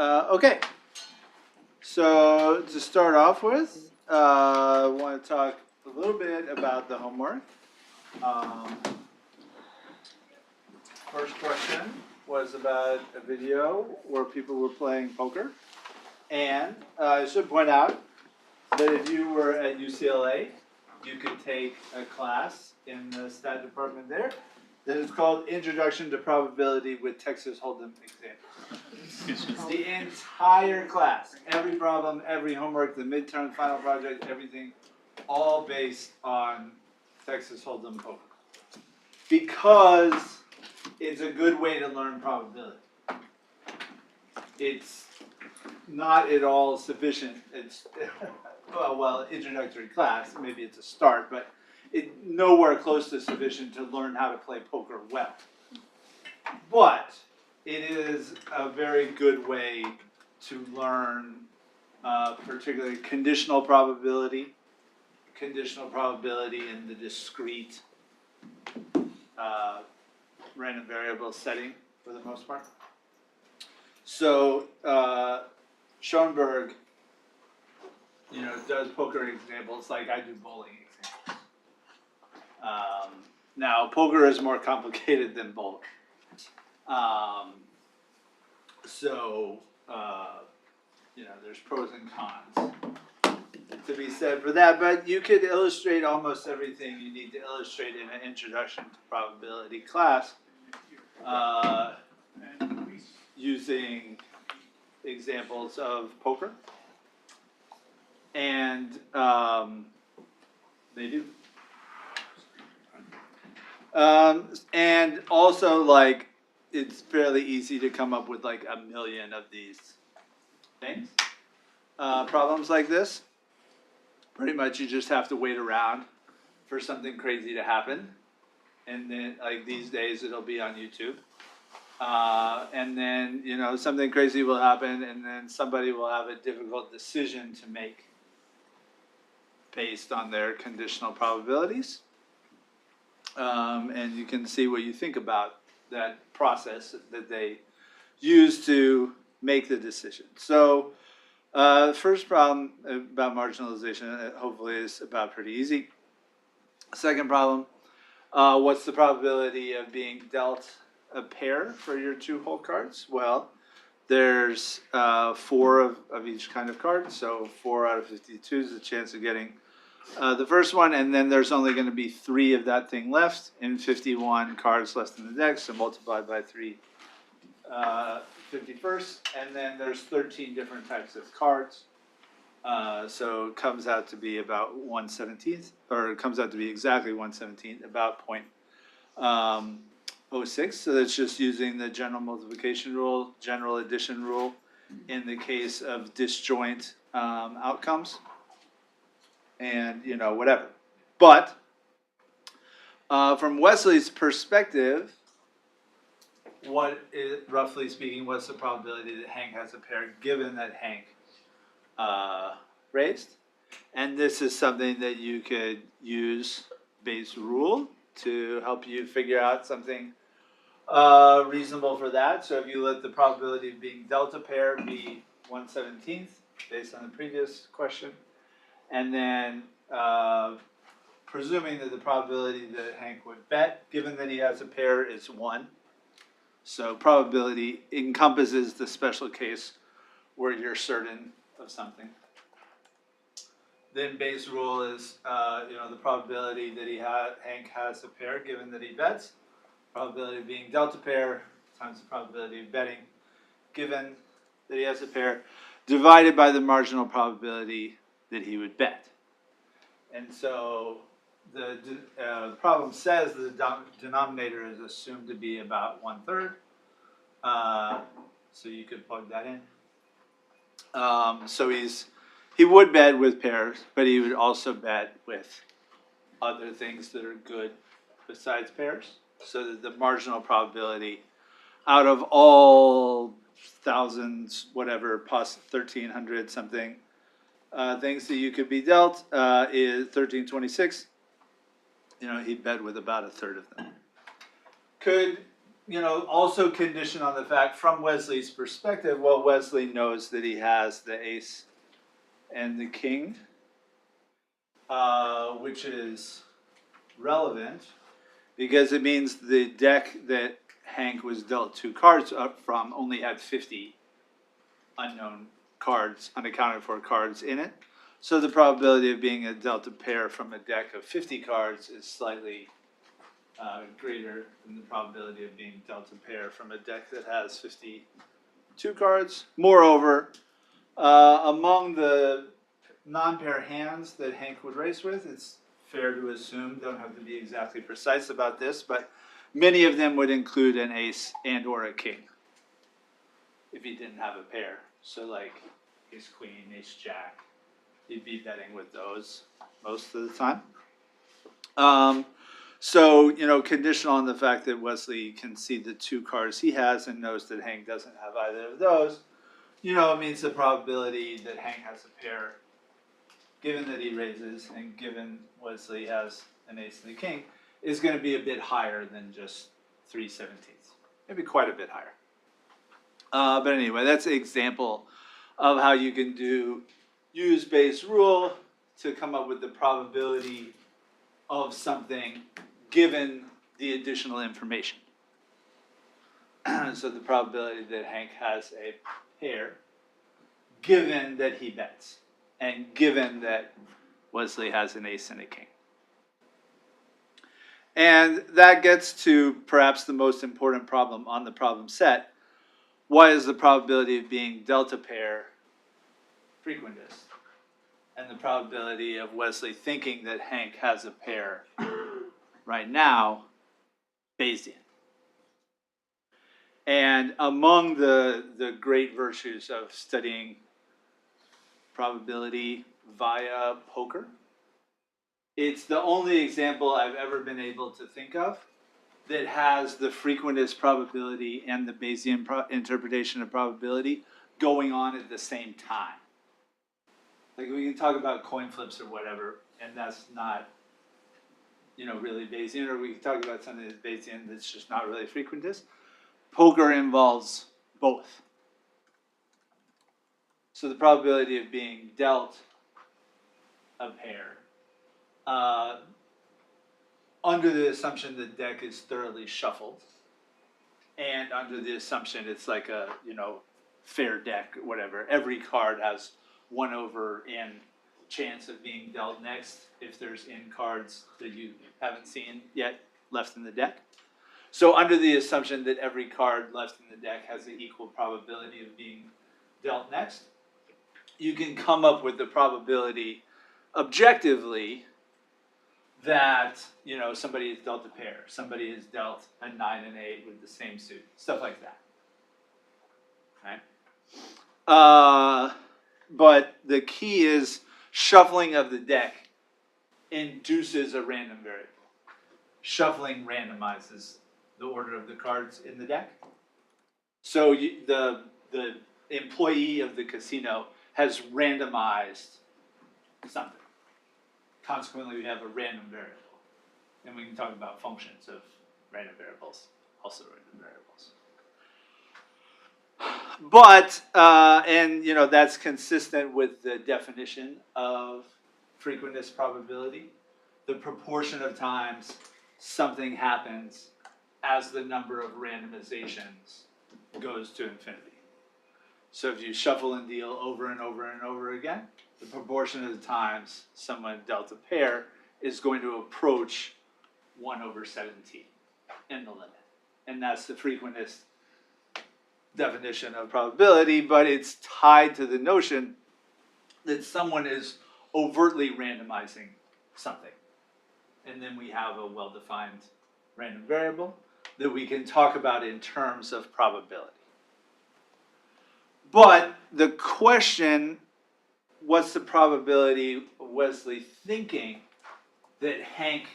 Okay, so to start off with, I want to talk a little bit about the homework. First question was about a video where people were playing poker. And I should point out that if you were at UCLA, you could take a class in the stat department there that is called Introduction to Probability with Texas Hold'em Examples. The entire class, every problem, every homework, the midterm, final project, everything, all based on Texas Hold'em poker. Because it's a good way to learn probability. It's not at all sufficient. It's well, introductory class, maybe it's a start, but it's nowhere close to sufficient to learn how to play poker well. But it is a very good way to learn particularly conditional probability in the discrete random variable setting for the most part. So Schoenberg, does poker examples like I do bowling examples. Now, poker is more complicated than bowling. There's pros and cons to be said for that, but you could illustrate almost everything you need to illustrate in an introduction to probability class using examples of poker. And they do. And also, it's fairly easy to come up with a million of these things. Problems like this. Pretty much you just have to wait around for something crazy to happen. And then, these days, it'll be on YouTube. And then, something crazy will happen, and then somebody will have a difficult decision to make based on their conditional probabilities. And you can see what you think about that process that they use to make the decision. So the first problem about marginalization, hopefully, is about pretty easy. Second problem, what's the probability of being dealt a pair for your two hole cards? Well, there's 4 of each kind of card, so 4 out of 52 is the chance of getting the first one, and then there's only going to be 3 of that thing left in 51 cards left in the deck, so multiplied by 3 51st, and then there's 13 different types of cards, so it comes out to be about 1/17th, or it comes out to be exactly 1/17th, about 0.06, so that's just using the general multiplication rule, general addition rule, in the case of disjoint outcomes. And, whatever. But from Wesley's perspective, roughly speaking, what's the probability that Hank has a pair given that Hank raised? And this is something that you could use Bayes' rule to help you figure out something reasonable for that. So if you let the probability of being dealt a pair be 1/17th, based on the previous question, and then presuming that the probability that Hank would bet, given that he has a pair, is 1. So probability encompasses the special case where you're certain of something. Then Bayes' rule is, the probability that Hank has a pair, given that he bets, probability of being dealt a pair times the probability of betting, given that he has a pair, divided by the marginal probability that he would bet. And so the problem says the denominator is assumed to be about 1/3. So you could plug that in. So he would bet with pairs, but he would also bet with other things that are good besides pairs. So that the marginal probability out of all thousands, whatever, plus 1,300 something, things that you could be dealt is 1326. He bet with about 1/3 of them. Could also conditioned on the fact, from Wesley's perspective, well, Wesley knows that he has the ace and the king, which is relevant because it means the deck that Hank was dealt 2 cards up from only had 50 unknown cards, unaccounted for cards in it. So the probability of being dealt a pair from a deck of 50 cards is slightly greater than the probability of being dealt a pair from a deck that has 52 cards. Moreover, among the non-pair hands that Hank would race with, it's fair to assume, don't have to be exactly precise about this, but many of them would include an ace and or a king if he didn't have a pair. So like ace queen, ace jack, he'd be betting with those most of the time. So, conditional on the fact that Wesley can see the 2 cards he has and knows that Hank doesn't have either of those, it means the probability that Hank has a pair, given that he raises and given Wesley has an ace and a king, is going to be a bit higher than just 3/17. Maybe quite a bit higher. But anyway, that's an example of how you can use Bayes' rule to come up with the probability of something given the additional information. So the probability that Hank has a pair, given that he bets, and given that Wesley has an ace and a king. And that gets to perhaps the most important problem on the problem set. Why is the probability of being dealt a pair frequentist? And the probability of Wesley thinking that Hank has a pair right now, Bayesian. And among the great virtues of studying probability via poker, it's the only example I've ever been able to think of that has the frequentist probability and the Bayesian interpretation of probability going on at the same time. Like we can talk about coin flips or whatever, and that's not, really Bayesian, or we can talk about something that's Bayesian that's just not really frequentist. Poker involves both. So the probability of being dealt a pair, under the assumption the deck is thoroughly shuffled, and under the assumption it's like a, fair deck, whatever. Every card has 1/n chance of being dealt next if there's in cards that you haven't seen yet left in the deck. So under the assumption that every card left in the deck has an equal probability of being dealt next, you can come up with the probability objectively that, somebody is dealt a pair, somebody is dealt a 9 and 8 with the same suit, stuff like that. Right? But the key is shuffling of the deck induces a random variable. Shuffling randomizes the order of the cards in the deck. So the employee of the casino has randomized something. Consequently, we have a random variable. And we can talk about functions of random variables, also random variables. But, that's consistent with the definition of frequentist probability. The proportion of times something happens as the number of randomizations goes to infinity. So if you shuffle and deal over and over and over again, the proportion of the times someone dealt a pair is going to approach 1/17 in the limit. And that's the frequentist definition of probability, but it's tied to the notion that someone is overtly randomizing something. And then we have a well-defined random variable that we can talk about in terms of probability. But the question, what's the probability of Wesley thinking that Hank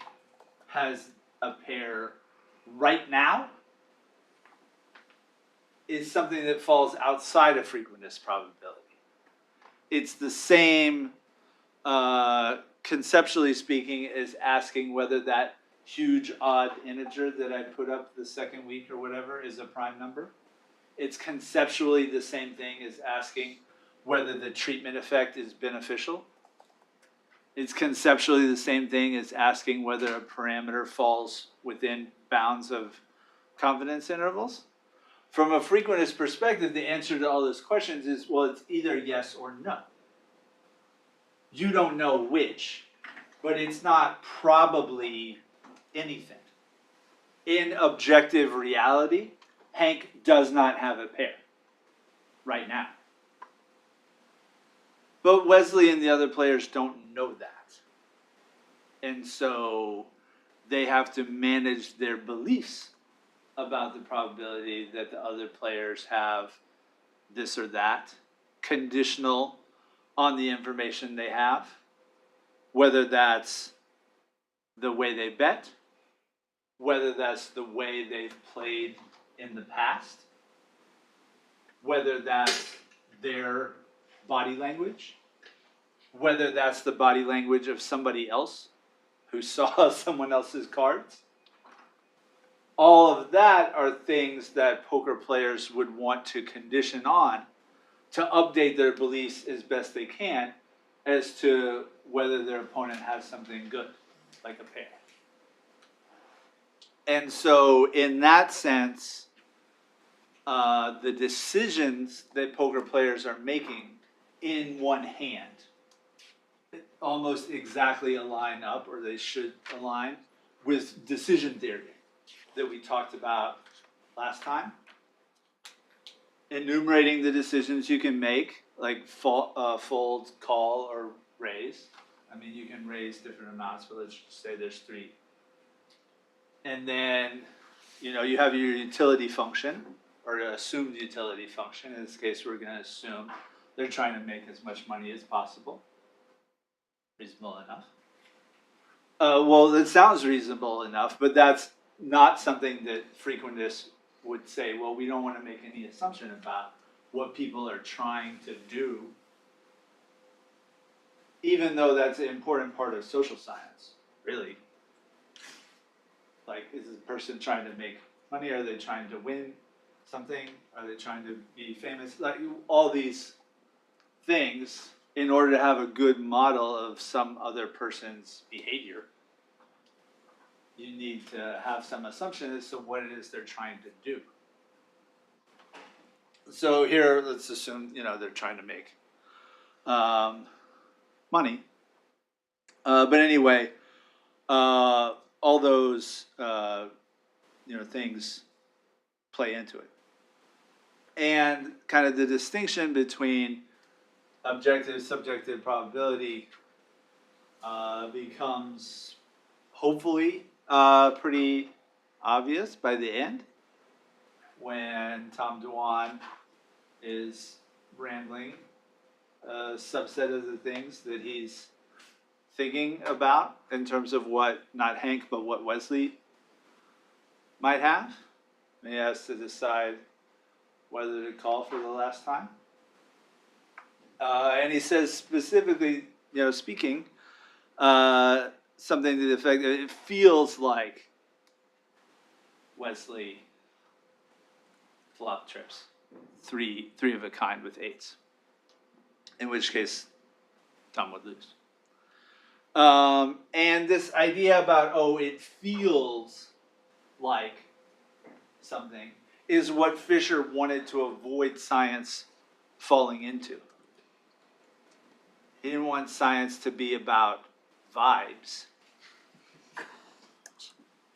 has a pair right now, is something that falls outside of frequentist probability. It's the same, conceptually speaking, as asking whether that huge odd integer that I put up the second week or whatever is a prime number. It's conceptually the same thing as asking whether the treatment effect is beneficial. It's conceptually the same thing as asking whether a parameter falls within bounds of confidence intervals. From a frequentist perspective, the answer to all those questions is, well, it's either yes or no. You don't know which, but it's not probably anything. In objective reality, Hank does not have a pair right now. But Wesley and the other players don't know that. And so they have to manage their beliefs about the probability that the other players have this or that, conditional on the information they have, whether that's the way they bet, whether that's the way they've played in the past, whether that's their body language, whether that's the body language of somebody else who saw someone else's cards. All of that are things that poker players would want to condition on to update their beliefs as best they can as to whether their opponent has something good, like a pair. And so in that sense, the decisions that poker players are making in one hand almost exactly align up, or they should align, with decision theory that we talked about last time. Enumerating the decisions you can make, like fold, call, or raise. I mean, you can raise different amounts, but let's just say there's 3. And then, you have your utility function, or assumed utility function. In this case, we're going to assume they're trying to make as much money as possible. Reasonable enough. Well, it sounds reasonable enough, but that's not something that frequentists would say, well, we don't want to make any assumption about what people are trying to do, even though that's an important part of social science, really. Like, is this person trying to make money? Are they trying to win something? Are they trying to be famous? Like, all these things, in order to have a good model of some other person's behavior, you need to have some assumption as to what it is they're trying to do. So here, let's assume, they're trying to make money. But anyway, all those, things play into it. And kind of the distinction between objective, subjective probability becomes hopefully pretty obvious by the end when Tom Dwan is rambling a subset of the things that he's thinking about in terms of what, not Hank, but what Wesley might have. And he has to decide whether to call for the last time. And he says specifically, speaking, something to the effect that it feels like Wesley flop trips, three of a kind with 8s, in which case Tom would lose. And this idea about, it feels like something is what Fisher wanted to avoid science falling into. He didn't want science to be about vibes,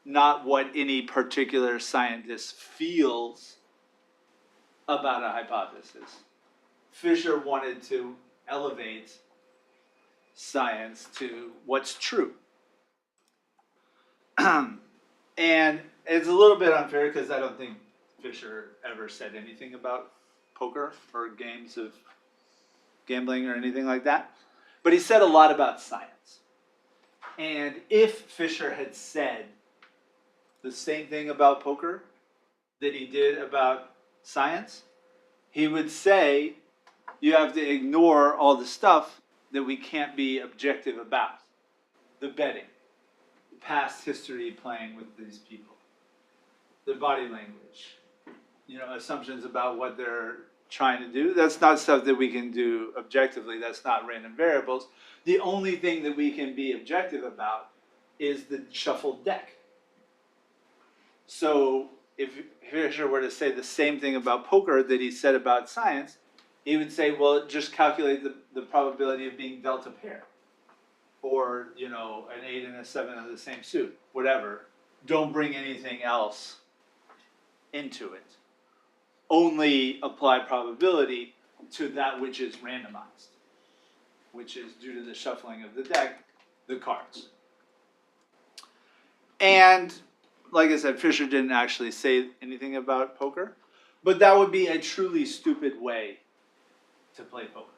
not what any particular scientist feels about a hypothesis. Fisher wanted to elevate science to what's true. And it's a little bit unfair because I don't think Fisher ever said anything about poker or games of gambling or anything like that. But he said a lot about science. And if Fisher had said the same thing about poker that he did about science, he would say you have to ignore all the stuff that we can't be objective about. The betting, past history playing with these people, their body language, assumptions about what they're trying to do. That's not stuff that we can do objectively. That's not random variables. The only thing that we can be objective about is the shuffled deck. So if Fisher were to say the same thing about poker that he said about science, he would say, well, just calculate the probability of being dealt a pair. Or, an 8 and a 7 of the same suit, whatever. Don't bring anything else into it. Only apply probability to that which is randomized, which is due to the shuffling of the deck, the cards. And like I said, Fisher didn't actually say anything about poker, but that would be a truly stupid way to play poker.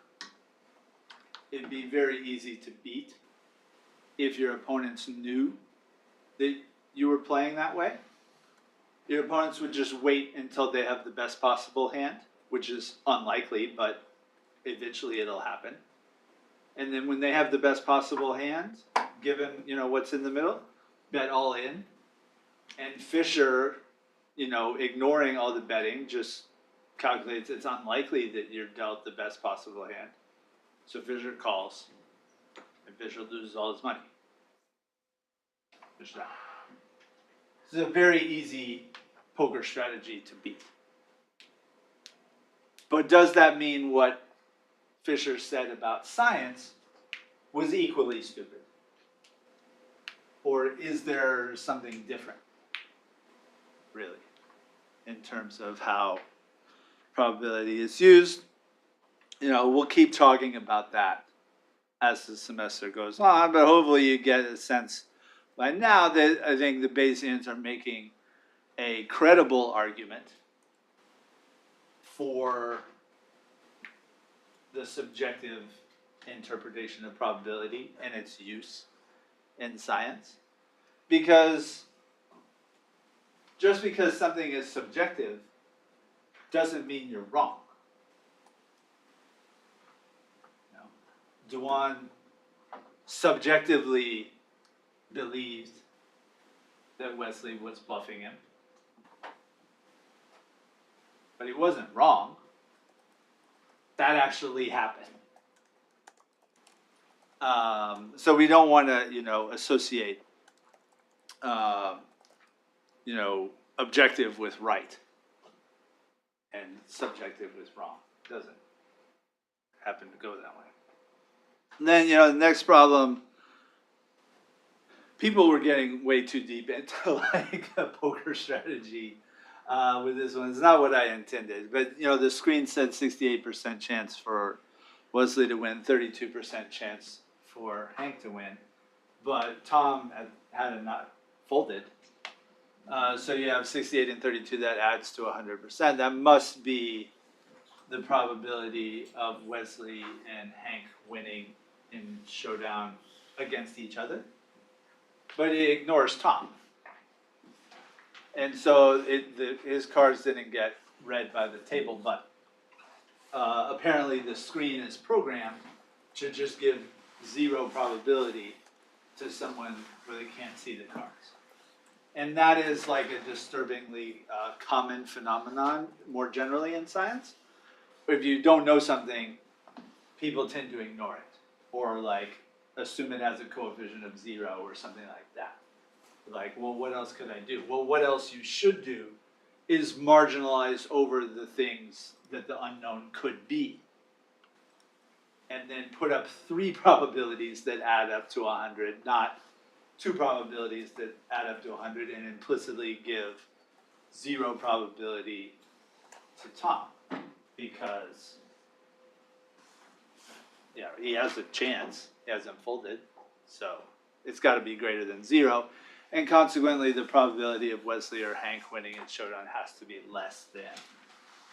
It'd be very easy to beat if your opponents knew that you were playing that way. Your opponents would just wait until they have the best possible hand, which is unlikely, but eventually it'll happen. And then when they have the best possible hand, given what's in the middle, bet all in. And Fisher, ignoring all the betting, just calculates it's unlikely that you're dealt the best possible hand. So Fisher calls, and Fisher loses all his money. Fisher out. This is a very easy poker strategy to beat. But does that mean what Fisher said about science was equally stupid? Or is there something different, really, in terms of how probability is used? We'll keep talking about that as the semester goes on, but hopefully you get a sense by now that I think the Bayesians are making a credible argument for the subjective interpretation of probability and its use in science. Because just because something is subjective doesn't mean you're wrong. Dewan subjectively believed that Wesley was bluffing him. But he wasn't wrong. That actually happened. So we don't want to, associate, objective with right and subjective with wrong. It doesn't happen to go that way. And then, the next problem, people were getting way too deep into a poker strategy with this one. It's not what I intended, but the screen said 68% chance for Wesley to win, 32% chance for Hank to win, but Tom had it not folded. So you have 68 and 32, that adds to 100%. That must be the probability of Wesley and Hank winning in showdown against each other. But it ignores Tom. And so his cards didn't get read by the table, but apparently the screen is programmed to just give 0 probability to someone where they can't see the cards. And that is like a disturbingly common phenomenon more generally in science. If you don't know something, people tend to ignore it or assume it has a coefficient of 0 or something like that. Well, what else could I do? Well, what else you should do is marginalize over the things that the unknown could be. And then put up 3 probabilities that add up to 100, not 2 probabilities that add up to 100, and implicitly give 0 probability to Tom. Because, he has a chance. He hasn't folded. So it's got to be greater than 0. And consequently, the probability of Wesley or Hank winning in showdown has to be less than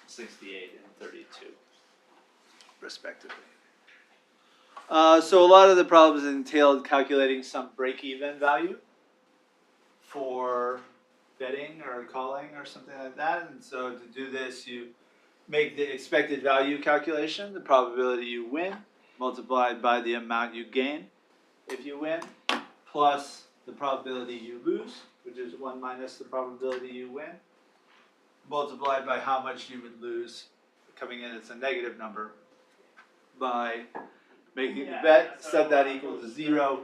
68 and 32, respectively. So a lot of the problems entailed calculating some break-even value for betting or calling or something like that. And so to do this, you make the expected value calculation, the probability you win, multiplied by the amount you gain if you win, plus the probability you lose, which is 1 minus the probability you win, multiplied by how much you would lose, coming in as a negative number, by making the bet, set that equal to 0,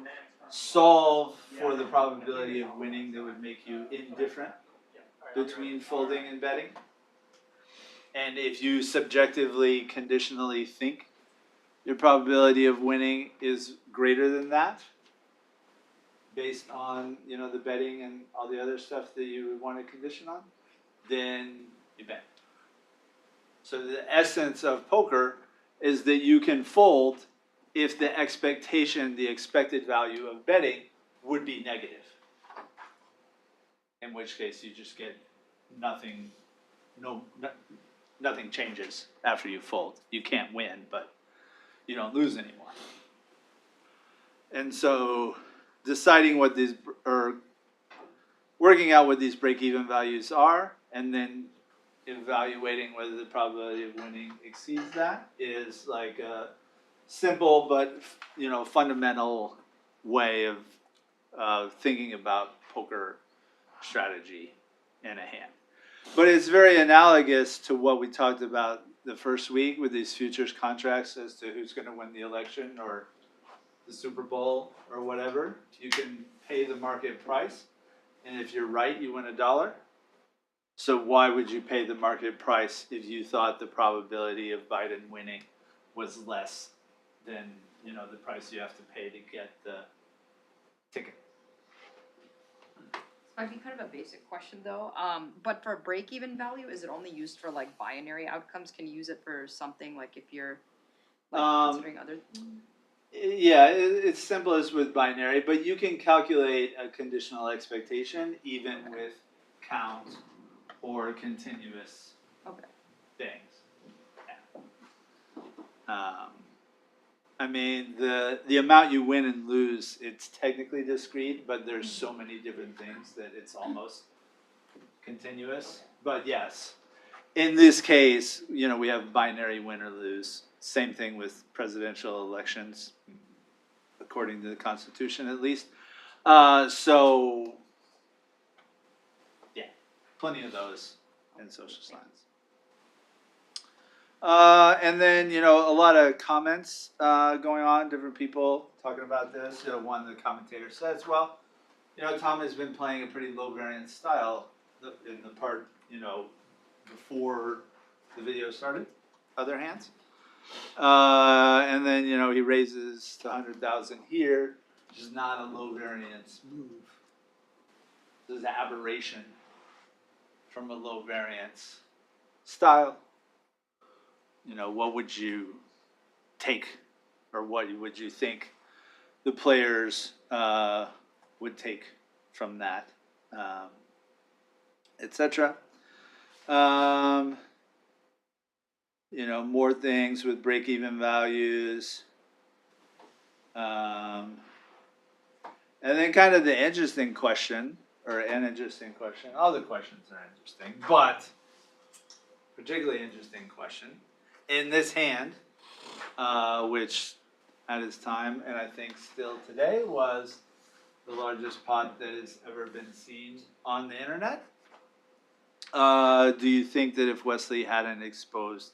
solve for the probability of winning that would make you indifferent between folding and betting. And if you subjectively, conditionally think your probability of winning is greater than that, based on, you know, the betting and all the other stuff that you would want to condition on, then you bet. So the essence of poker is that you can fold if the expectation, the expected value of betting would be negative. In which case you just get nothing, nothing changes after you fold. You can't win, but you don't lose anymore. And so deciding what these, or working out what these break-even values are, and then evaluating whether the probability of winning exceeds that, is like a simple but, you know, fundamental way of thinking about poker strategy in a hand. But it's very analogous to what we talked about the first week with these futures contracts as to who's going to win the election or the Super Bowl or whatever. You can pay the market price, and if you're right, you win $1. So why would you pay the market price if you thought the probability of Biden winning was less than, you know, the price you have to pay to get the ticket? Might be kind of a basic question though, but for break-even value, is it only used for like binary outcomes? Can you use it for something like if you're like considering other? Yeah, it's simplest with binary, but you can calculate a conditional expectation even with count or continuous things. Yeah. I mean, the amount you win and lose, it's technically discrete, but there's so many different things that it's almost continuous. But yes, in this case, you know, we have binary win or lose. Same thing with presidential elections, according to the Constitution at least. So, yeah, plenty of those in social science. And then, you know, a lot of comments going on, different people talking about this. You know, one of the commentators says, well, you know, Tom has been playing a pretty low variance style in the part, you know, before the video started, other hands. And then, you know, he raises to 100,000 here, which is not a low variance move. This is an aberration from a low variance style. You know, what would you take, or what would you think the players would take from that, etc. You know, more things with break-even values. And then kind of the interesting question, or an interesting question, all the questions are interesting, but particularly interesting question. In this hand, which at its time, and I think still today, was the largest pot that has ever been seen on the internet. Do you think that if Wesley hadn't exposed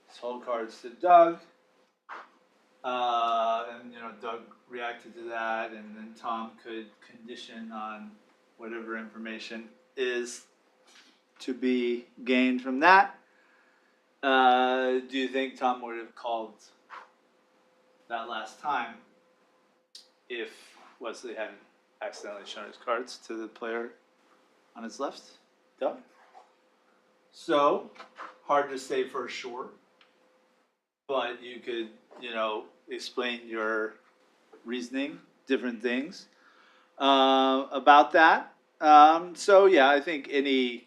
his whole cards to Doug, and, you know, Doug reacted to that, and then Tom could condition on whatever information is to be gained from that, do you think Tom would have called that last time if Wesley hadn't accidentally shown his cards to the player on his left, Doug? So, hard to say for sure, but you could, you know, explain your reasoning, different things about that. So yeah, I think any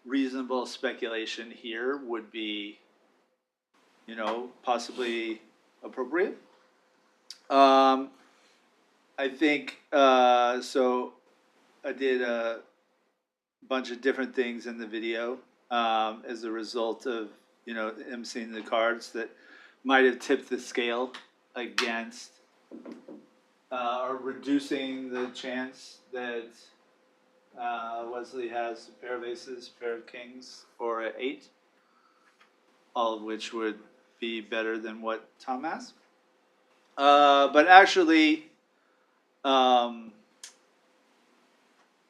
reasonable speculation here would be, you know, possibly appropriate. I think, so I did a bunch of different things in the video as a result of, you know, him seeing the cards that might have tipped the scale against or reducing the chance that Wesley has a pair of aces, pair of kings, or an 8, all of which would be better than what Tom has. But actually, so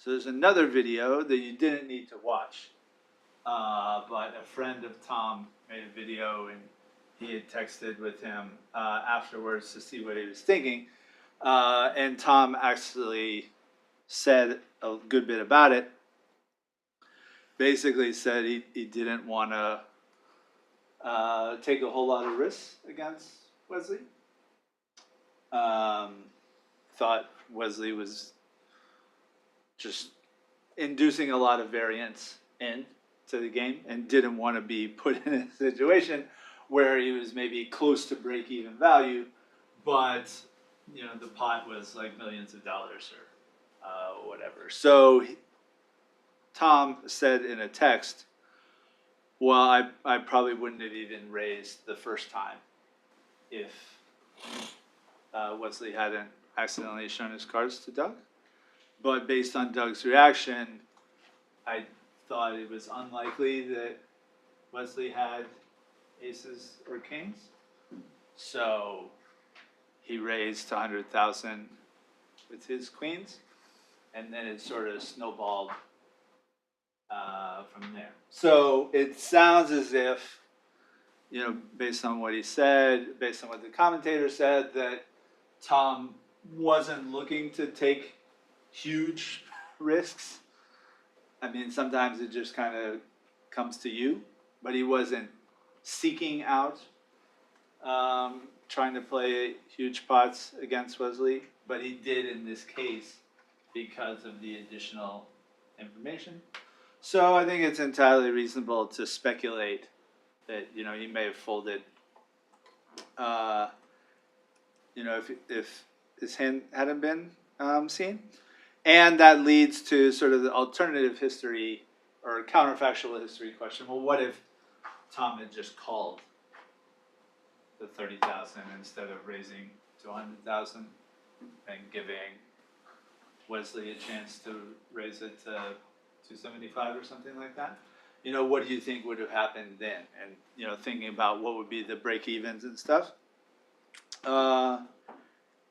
there's another video that you didn't need to watch, but a friend of Tom made a video and he had texted with him afterwards to see what he was thinking. And Tom actually said a good bit about it. Basically said he didn't want to take a whole lot of risks against Wesley. Thought Wesley was just inducing a lot of variance into the game and didn't want to be put in a situation where he was maybe close to break-even value, but the pot was like millions of dollars or whatever. So Tom said in a text, well, I probably wouldn't have even raised the first time if Wesley hadn't accidentally shown his cards to Doug. But based on Doug's reaction, I thought it was unlikely that Wesley had aces or kings. So he raised 100,000 with his queens, and then it sort of snowballed from there. So it sounds as if, based on what he said, based on what the commentator said, that Tom wasn't looking to take huge risks. I mean, sometimes it just kind of comes to you, but he wasn't seeking out trying to play huge pots against Wesley, but he did in this case because of the additional information. So I think it's entirely reasonable to speculate that he may have folded. If his hand hadn't been seen, and that leads to sort of the alternative history or counterfactual history question. Well, what if Tom had just called the 30,000 instead of raising to 100,000 and giving Wesley a chance to raise it to 275 or something like that? What do you think would have happened then? And thinking about what would be the break-evens and stuff.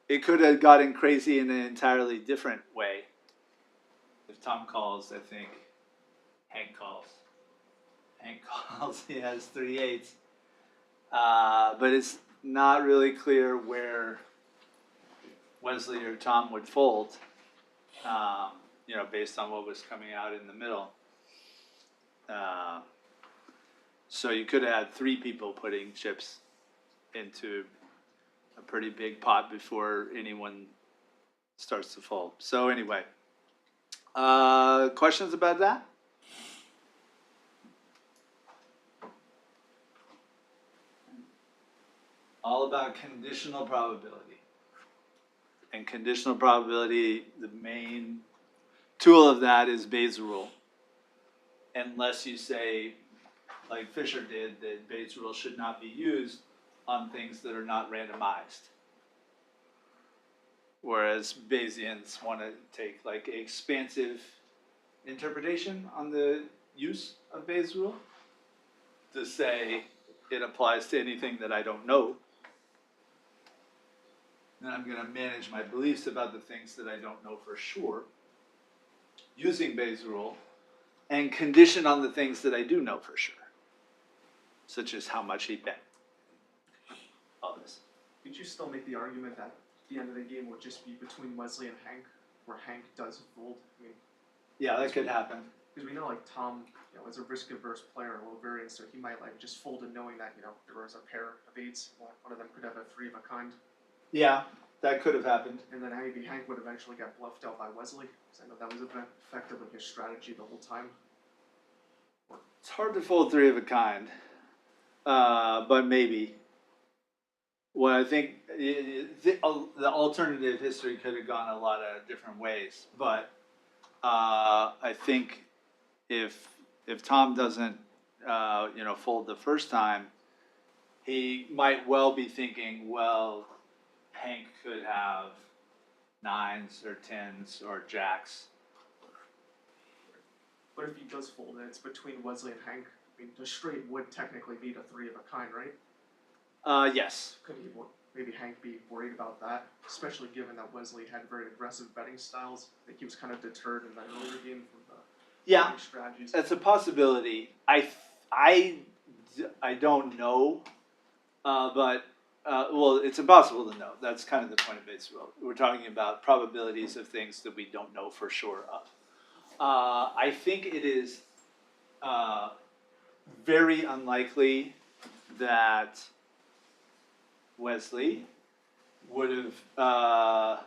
It could have gotten crazy in an entirely different way. If Tom calls, I think Hank calls. Hank calls, he has 3 8s. But it's not really clear where Wesley or Tom would fold, based on what was coming out in the middle. So you could have had 3 people putting chips into a pretty big pot before anyone starts to fold. So anyway, questions about that? All about conditional probability. And conditional probability, the main tool of that is Bayes' rule. Unless you say, like Fisher did, that Bayes' rule should not be used on things that are not randomized. Whereas Bayesians want to take like expansive interpretation on the use of Bayes' rule to say it applies to anything that I don't know. Then I'm going to manage my beliefs about the things that I don't know for sure using Bayes' rule and condition on the things that I do know for sure, such as how much he bet. All this. Could you still make the argument that the end of the game would just be between Wesley and Hank, where Hank does fold? I mean, yeah, that could happen. Because we know, like, Tom, is a risk-averse player, low variance, so he might, like, just fold in knowing that, there was a pair of 8s, one of them could have a 3 of a kind. Yeah, that could have happened. And then maybe Hank would eventually get bluffed out by Wesley, because I know that was effectively his strategy the whole time. It's hard to fold 3 of a kind, but maybe. Well, I think the alternative history could have gone a lot of different ways, but I think if Tom doesn't fold the first time, he might well be thinking, well, Hank could have nines or tens or jacks. But if he does fold and it's between Wesley and Hank, I mean, the straight would technically beat a three of a kind, right? Yes. Could he maybe Hank be worried about that, especially given that Wesley had very aggressive betting styles? I think he was kind of deterred in that earlier game from the Yeah, betting strategies. that's a possibility. I don't know, but well, it's impossible to know. That's kind of the point of Bayes' rule. We're talking about probabilities of things that we don't know for sure of. I think it is very unlikely that Wesley would have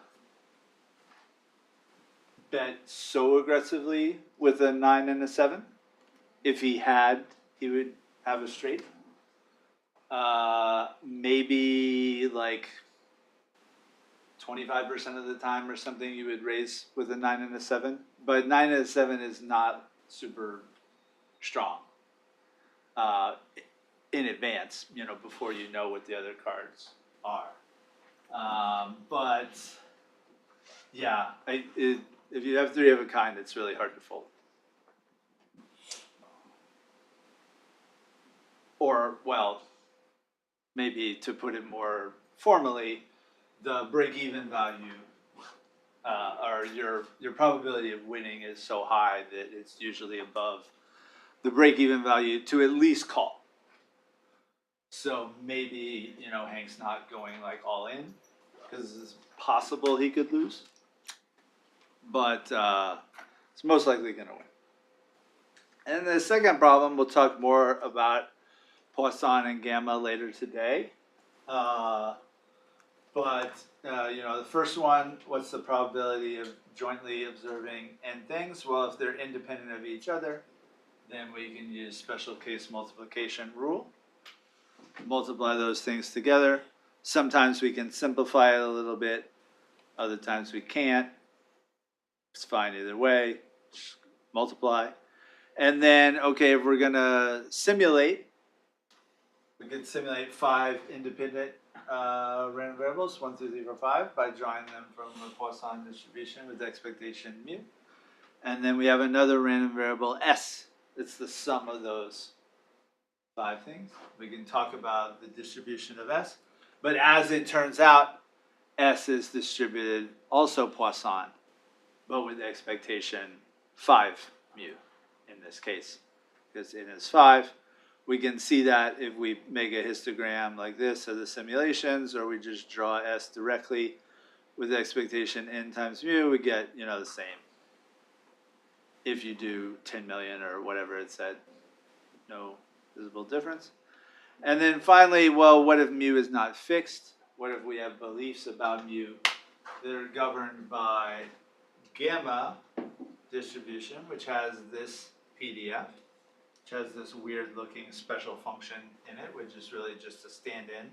bet so aggressively with a 9 and a 7. If he had, he would have a straight. Maybe like 25% of the time or something you would raise with a 9 and a 7. But 9 and a 7 is not super strong in advance, before you know what the other cards are. But yeah, if you have three of a kind, it's really hard to fold. Or, well, maybe to put it more formally, the break-even value, or your probability of winning is so high that it's usually above the break-even value to at least call. So maybe, Hank's not going like all in, because it's possible he could lose. But it's most likely going to win. And the second problem, we'll talk more about Poisson and Gamma later today. The first one, what's the probability of jointly observing n things? Well, if they're independent of each other, then we can use special case multiplication rule. Multiply those things together. Sometimes we can simplify it a little bit. Other times we can't. It's fine either way. Just multiply. And then, okay, if we're going to simulate, we can simulate 5 independent random variables, 1, 2, 3, 4, 5, by drawing them from a Poisson distribution with expectation mu. And then we have another random variable, S. It's the sum of those 5 things. We can talk about the distribution of S. But as it turns out, S is distributed also Poisson, but with expectation 5 mu in this case, because n is 5. We can see that if we make a histogram like this of the simulations, or we just draw S directly with expectation n times mu, we get, the same. If you do 10 million or whatever it said, no visible difference. And then finally, well, what if mu is not fixed? What if we have beliefs about mu that are governed by gamma distribution, which has this PDF, which has this weird looking special function in it, which is really just a stand-in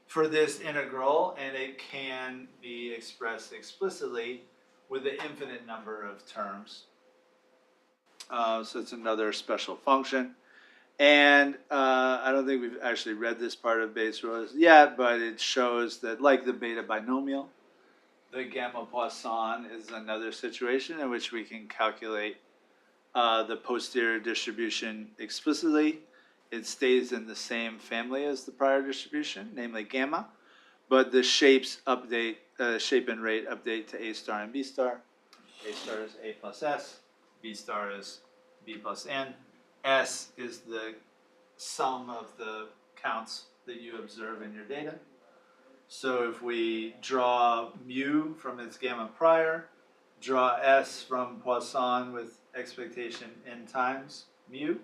for this integral, and it can be expressed explicitly with an infinite number of terms. So it's another special function. And I don't think we've actually read this part of Bayes' rule yet, but it shows that, like the beta binomial, the gamma Poisson is another situation in which we can calculate the posterior distribution explicitly. It stays in the same family as the prior distribution, namely gamma, but the shapes update, shape and rate update to A star and B star. A star is A plus S, B star is B plus N. S is the sum of the counts that you observe in your data. So if we draw mu from its gamma prior, draw S from Poisson with expectation n times mu.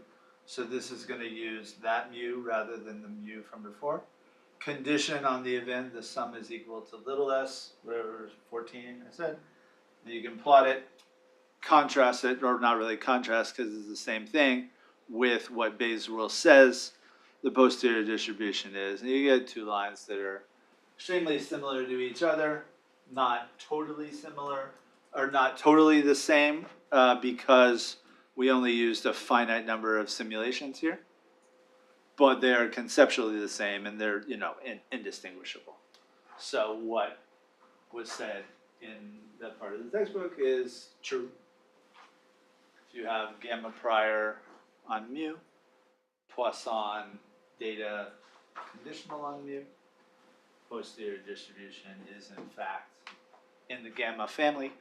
So this is going to use that mu rather than the mu from before. Condition on the event, the sum is equal to little s, whatever 14 I said. Then you can plot it, contrast it, or not really contrast because it's the same thing, with what Bayes' rule says the posterior distribution is. And you get 2 lines that are extremely similar to each other, not totally similar, or not totally the same, because we only used a finite number of simulations here. But they're conceptually the same, and they're, indistinguishable. So what was said in that part of the textbook is true. If you have gamma prior on mu, Poisson data conditional on mu, posterior distribution is in fact in the gamma family,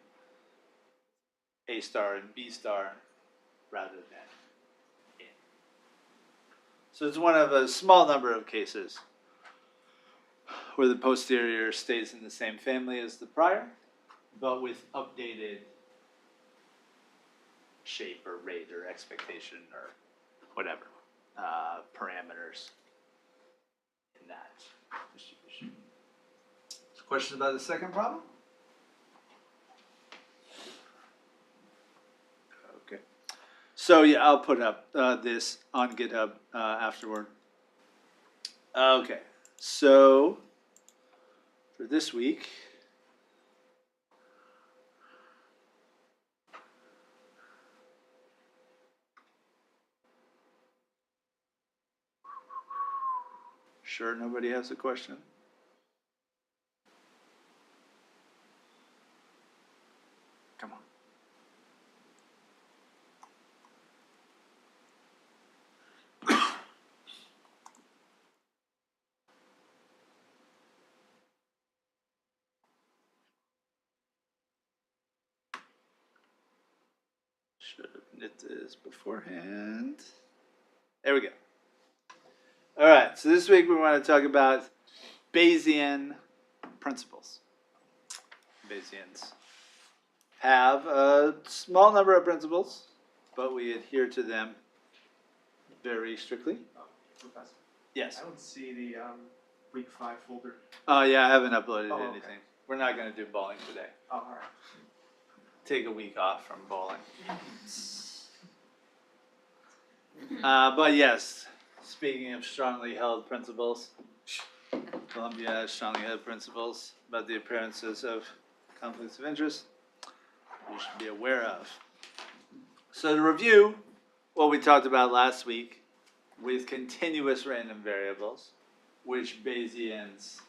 A star and B star rather than in. So it's one of a small number of cases where the posterior stays in the same family as the prior, but with updated shape or rate or expectation or whatever parameters in that distribution. So questions about the second problem? Okay. So yeah, I'll put up this on GitHub afterward. Okay, so for this week, sure nobody has a question? Come on. Should have knit this beforehand. There we go. All right, so this week we want to talk about Bayesian principles. Bayesians have a small number of principles, but we adhere to them very strictly. Professor, Yes. I don't see the week 5 folder. Oh yeah, I haven't uploaded Oh, okay. anything. We're not going to do bowling today. Oh, all right. Take a week off from bowling. But yes, speaking of strongly held principles, Columbia has strongly held principles about the appearances of conflicts of interest you should be aware of. So to review what we talked about last week with continuous random variables, which Bayesians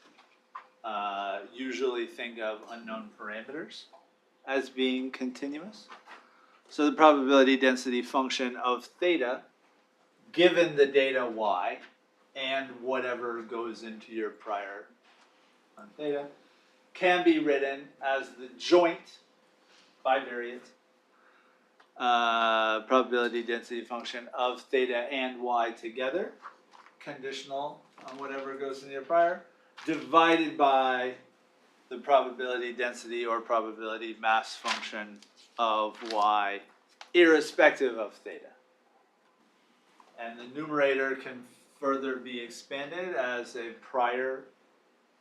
usually think of unknown parameters as being continuous. So the probability density function of theta, given the data y, and whatever goes into your prior on theta, can be written as the joint bivariate probability density function of theta and y together, conditional on whatever goes into your prior, divided by the probability density or probability mass function of y, irrespective of theta. And the numerator can further be expanded as a prior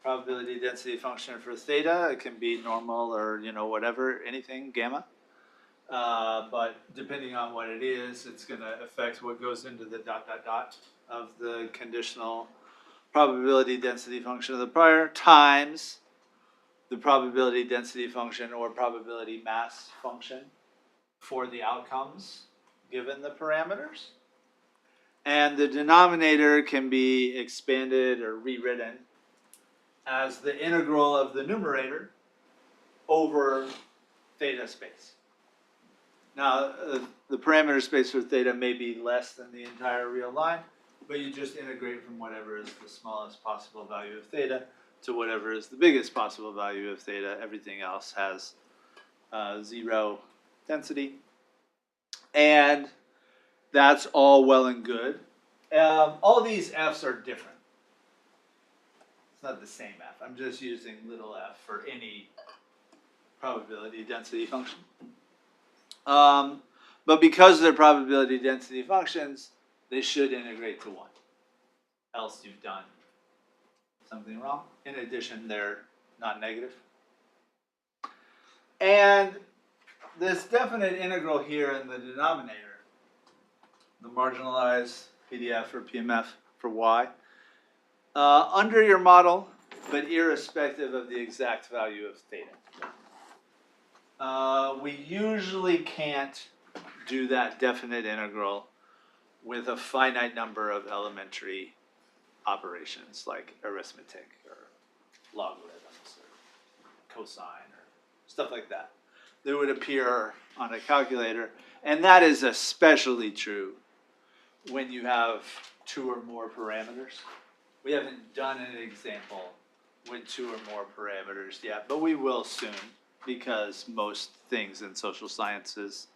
probability density function for theta. It can be normal or whatever, anything, gamma. But depending on what it is, it's going to affect what goes into the ... of the conditional probability density function of the prior times the probability density function or probability mass function for the outcomes given the parameters. And the denominator can be expanded or rewritten as the integral of the numerator over theta space. Now, the parameter space for theta may be less than the entire real line, but you just integrate from whatever is the smallest possible value of theta to whatever is the biggest possible value of theta. Everything else has zero density. And that's all well and good. All these f's are different. It's not the same f. I'm just using little f for any probability density function. But because they're probability density functions, they should integrate to 1. Else you've done something wrong. In addition, they're not negative. And this definite integral here in the denominator, the marginalized PDF or PMF for y, under your model, but irrespective of the exact value of theta. We usually can't do that definite integral with a finite number of elementary operations like arithmetic or logarithms or cosine or stuff like that. That would appear on a calculator, and that is especially true when you have 2 or more parameters. We haven't done an example with 2 or more parameters yet, but we will soon, because most things in social sciences,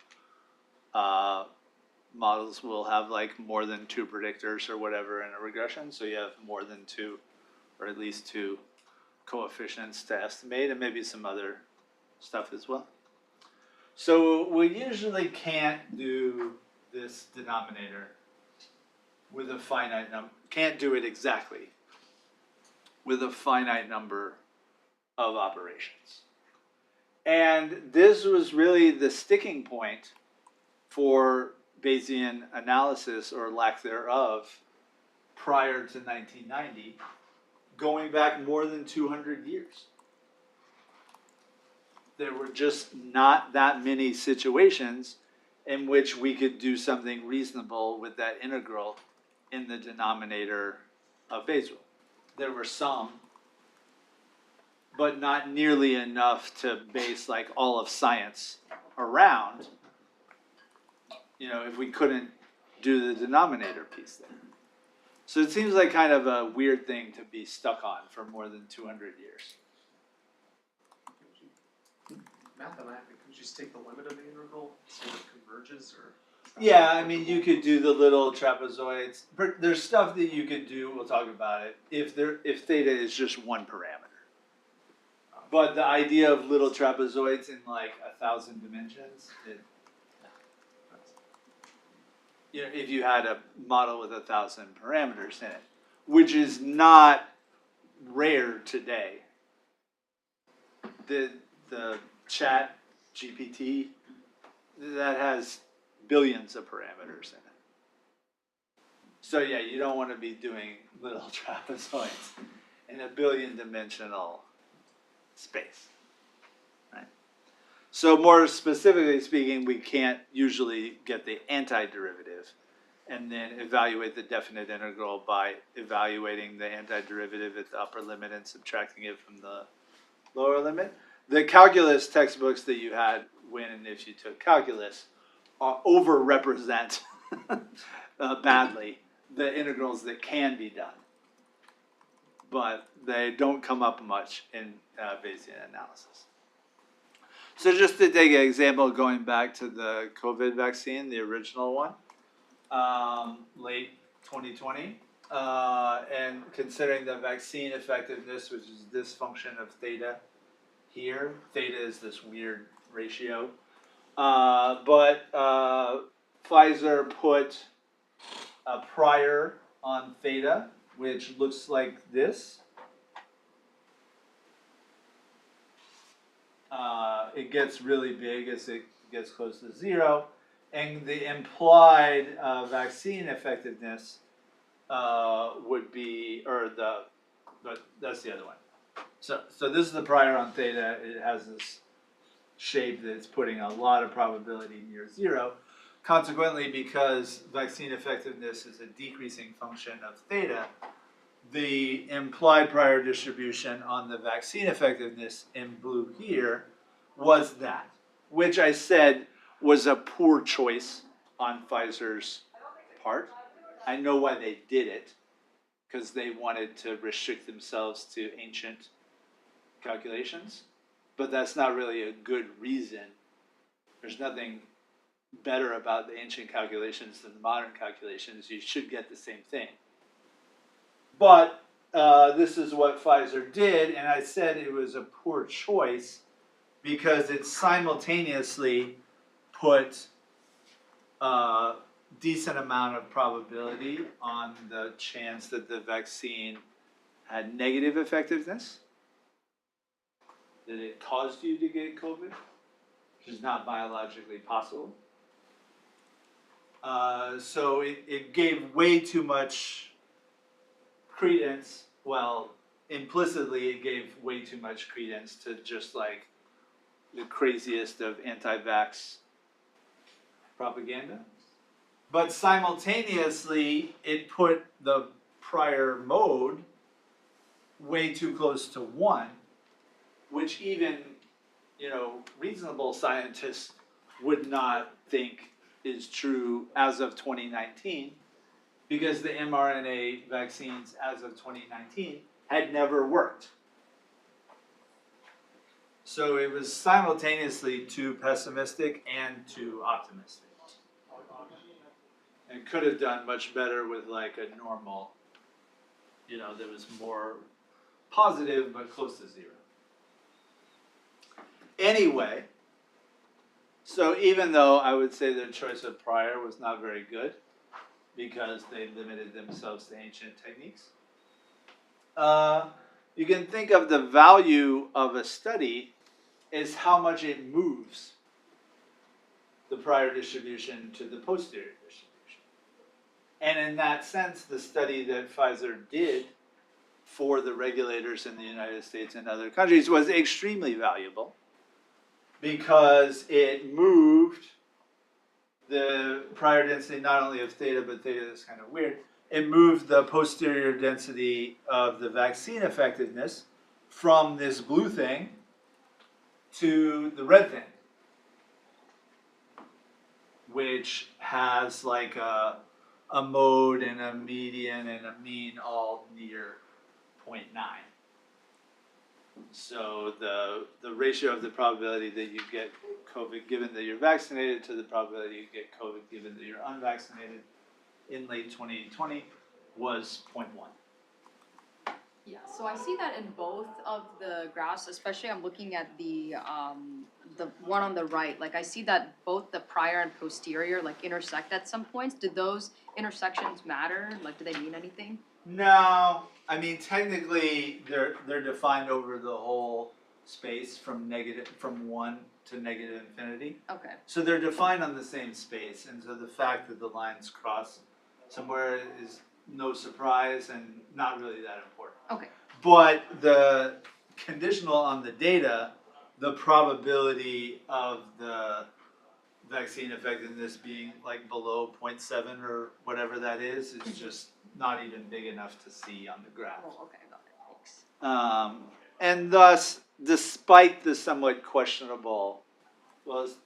models will have like more than 2 predictors or whatever in a regression, so you have more than 2, or at least 2 coefficients to estimate, and maybe some other stuff as well. So we usually can't do this denominator with a finite number, can't do it exactly with a finite number of operations. And this was really the sticking point for Bayesian analysis, or lack thereof, prior to 1990, going back more than 200 years. There were just not that many situations in which we could do something reasonable with that integral in the denominator of Bayes' rule. There were some, but not nearly enough to base like all of science around, you know, if we couldn't do the denominator piece there. So it seems like kind of a weird thing to be stuck on for more than 200 years. Mathematically, could you just take the limit of the integral, see if it converges, or? Yeah, I mean, you could do the little trapezoids. But there's stuff that you could do, we'll talk about it, if theta is just one parameter. But the idea of little trapezoids in like 1,000 dimensions, you know, if you had a model with 1,000 parameters in it, which is not rare today. The chat GPT, that has billions of parameters in it. So yeah, you don't want to be doing little trapezoids in a billion-dimensional space, right? So more specifically speaking, we can't usually get the antiderivative and then evaluate the definite integral by evaluating the antiderivative at the upper limit and subtracting it from the lower limit. The calculus textbooks that you had when and if you took calculus overrepresent badly the integrals that can be done, but they don't come up much in Bayesian analysis. So just to take an example, going back to the COVID vaccine, the original one, late 2020, and considering the vaccine effectiveness, which is this function of theta here. Theta is this weird ratio. But Pfizer put a prior on theta, which looks like this. It gets really big as it gets close to 0. And the implied vaccine effectiveness would be, but that's the other one. So this is the prior on theta. It has this shape that's putting a lot of probability near 0. Consequently, because vaccine effectiveness is a decreasing function of theta, the implied prior distribution on the vaccine effectiveness in blue here was that, which I said was a poor choice on Pfizer's part. I know why they did it, because they wanted to restrict themselves to ancient calculations, but that's not really a good reason. There's nothing better about the ancient calculations than the modern calculations. You should get the same thing. But this is what Pfizer did, and I said it was a poor choice because it simultaneously put a decent amount of probability on the chance that the vaccine had negative effectiveness, that it caused you to get COVID, which is not biologically possible. So it gave way too much credence, well, implicitly it gave way too much credence to just like the craziest of anti-vax propaganda. But simultaneously, it put the prior mode way too close to 1, which even, reasonable scientists would not think is true as of 2019, because the mRNA vaccines as of 2019 had never worked. So it was simultaneously too pessimistic and too optimistic. And could have done much better with like a normal, that was more positive but close to zero. Anyway, so even though I would say their choice of prior was not very good, because they limited themselves to ancient techniques, you can think of the value of a study as how much it moves the prior distribution to the posterior distribution. And in that sense, the study that Pfizer did for the regulators in the United States and other countries was extremely valuable, because it moved the prior density not only of theta, but theta is kind of weird. It moved the posterior density of the vaccine effectiveness from this blue thing to the red thing, which has like a mode and a median and a mean all near 0.9. So the ratio of the probability that you get COVID given that you're vaccinated to the probability you get COVID given that you're unvaccinated in late 2020 was 0.1. Yeah, so I see that in both of the graphs, especially I'm looking at the one on the right. Like I see that both the prior and posterior like intersect at some points. Did those intersections matter? Like, do they mean anything? No, I mean technically they're defined over the whole space from 1 to negative infinity. Okay. So they're defined on the same space, and so the fact that the lines cross somewhere is no surprise and not really that important. Okay. But the conditional on the data, the probability of the vaccine effectiveness being like below 0.7 or whatever that is just not even big enough to see on the graph. Oh, okay, got it. Thanks. And thus, despite the somewhat questionable,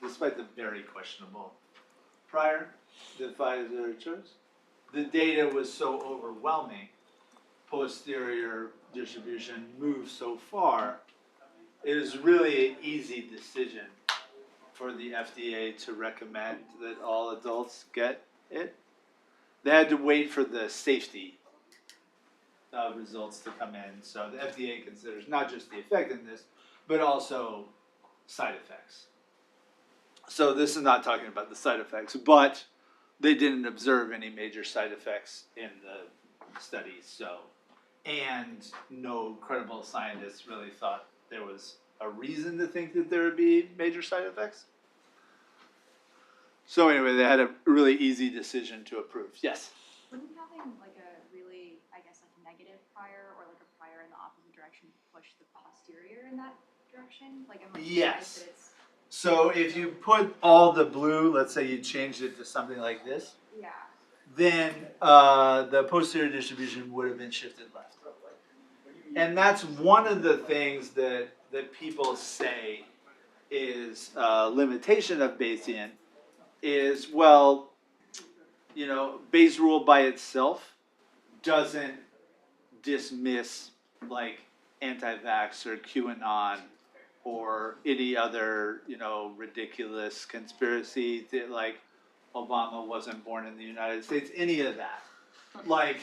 despite the very questionable prior, the Pfizer choice, the data was so overwhelming, posterior distribution moved so far, it was really an easy decision for the FDA to recommend that all adults get it. They had to wait for the safety results to come in. So the FDA considers not just the effectiveness, but also side effects. So this is not talking about the side effects, but they didn't observe any major side effects in the studies. So, and no credible scientists really thought there was a reason to think that there would be major side effects. So anyway, they had a really easy decision to approve. Yes? Wouldn't having like a really, I guess, like negative prior or like a prior in the opposite direction push the posterior in that direction? Like, am I Yes. surprised that it's So if you put all the blue, let's say you changed it to something like this, yeah. then the posterior distribution would have been shifted left. And that's one of the things that people say is a limitation of Bayesian is, well, Bayes' rule by itself doesn't dismiss like anti-vax or QAnon or any other, ridiculous conspiracy that like Obama wasn't born in the United States, any of that. Like,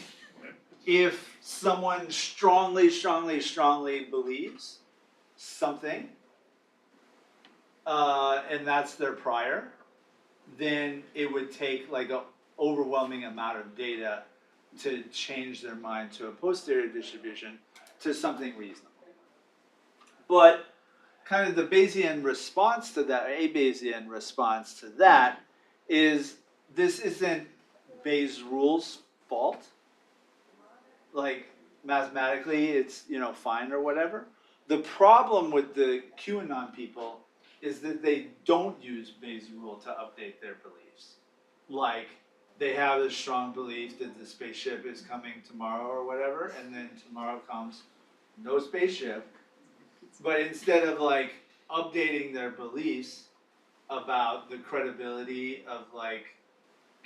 if someone strongly believes something, and that's their prior, then it would take like an overwhelming amount of data to change their mind to a posterior distribution to something reasonable. But kind of the Bayesian response to that, a Bayesian response to that, is this isn't Bayes' rule's fault. Like mathematically, it's fine or whatever. The problem with the QAnon people is that they don't use Bayes' rule to update their beliefs. Like they have a strong belief that the spaceship is coming tomorrow or whatever, and then tomorrow comes no spaceship. But instead of like updating their beliefs about the credibility of like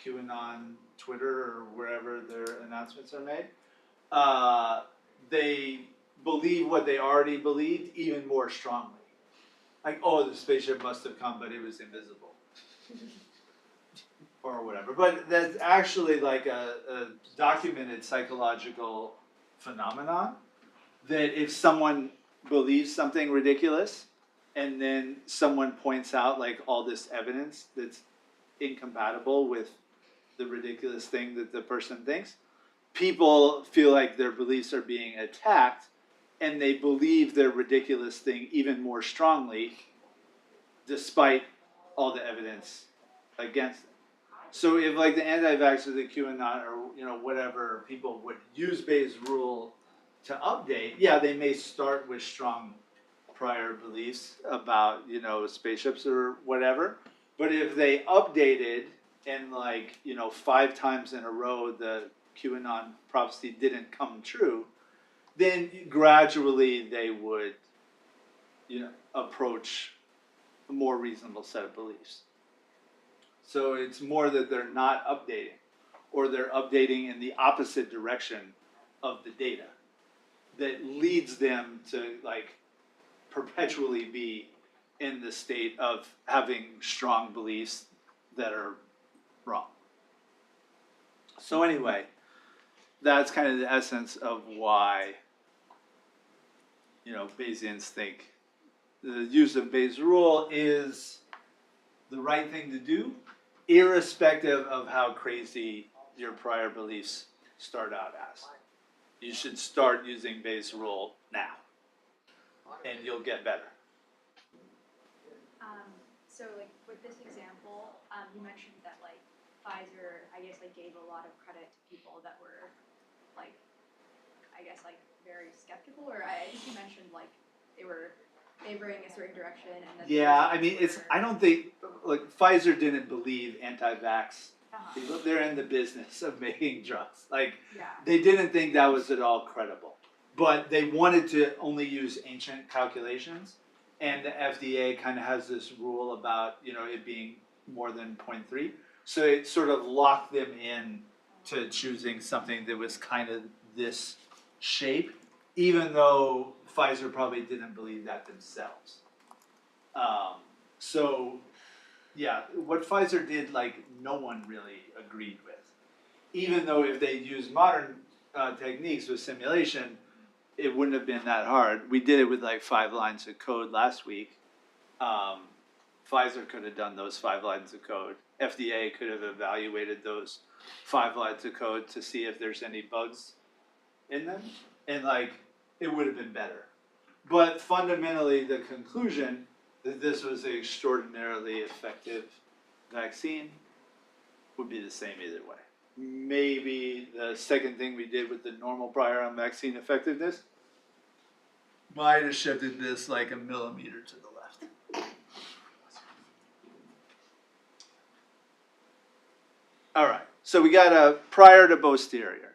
QAnon Twitter or wherever their announcements are made, they believe what they already believed even more strongly. Like, oh, the spaceship must have come, but it was invisible. Or whatever. But that's actually like a documented psychological phenomenon that if someone believes something ridiculous and then someone points out like all this evidence that's incompatible with the ridiculous thing that the person thinks, people feel like their beliefs are being attacked and they believe their ridiculous thing even more strongly despite all the evidence against it. So if like the anti-vaxxers, the QAnon, or whatever, people would use Bayes' rule to update, yeah, they may start with strong prior beliefs about spaceships or whatever. But if they updated and 5 times in a row the QAnon prophecy didn't come true, then gradually they would approach a more reasonable set of beliefs. So it's more that they're not updating, or they're updating in the opposite direction of the data that leads them to perpetually be in the state of having strong beliefs that are wrong. So anyway, that's kind of the essence of why Bayesians think the use of Bayes' rule is the right thing to do, irrespective of how crazy your prior beliefs start out as. You should start using Bayes' rule now, and you'll get better. So with this example, you mentioned that Pfizer, I guess gave a lot of credit to people that were very skeptical, or I think you mentioned they were favoring a certain direction and then Yeah, I mean I don't think Pfizer didn't believe anti-vax. They're in the business of making drugs. They didn't think that was at all credible. But they wanted to only use ancient calculations, and the FDA kind of has this rule about it being more than 0.3. So it sort of locked them in to choosing something that was kind of this shape, even though Pfizer probably didn't believe that themselves. So yeah, what Pfizer did, no one really agreed with. Even though if they used modern techniques with simulation, it wouldn't have been that hard. We did it with 5 lines of code last week. Pfizer could have done those 5 lines of code. FDA could have evaluated those 5 lines of code to see if there's any bugs in them, and it would have been better. But fundamentally, the conclusion that this was an extraordinarily effective vaccine would be the same either way. Maybe the second thing we did with the normal prior on vaccine effectiveness might have shifted this a millimeter to the left. All right, so we got a prior to posterior.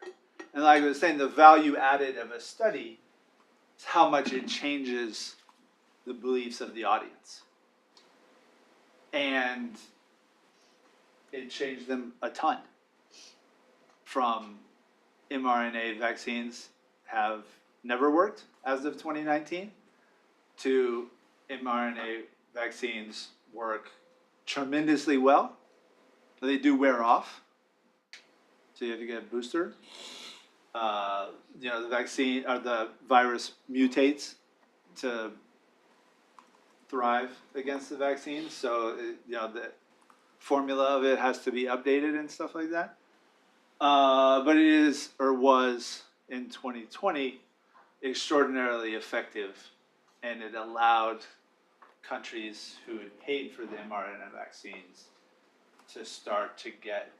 And like I was saying, the value added of a study is how much it changes the beliefs of the audience. And it changed them a ton. From mRNA vaccines have never worked as of 2019 to mRNA vaccines work tremendously well. They do wear off, so you have to get a booster. The vaccine or the virus mutates to thrive against the vaccine, so the formula of it has to be updated and stuff like that. But it is, or was in 2020, extraordinarily effective, and it allowed countries who had paid for the mRNA vaccines to start to get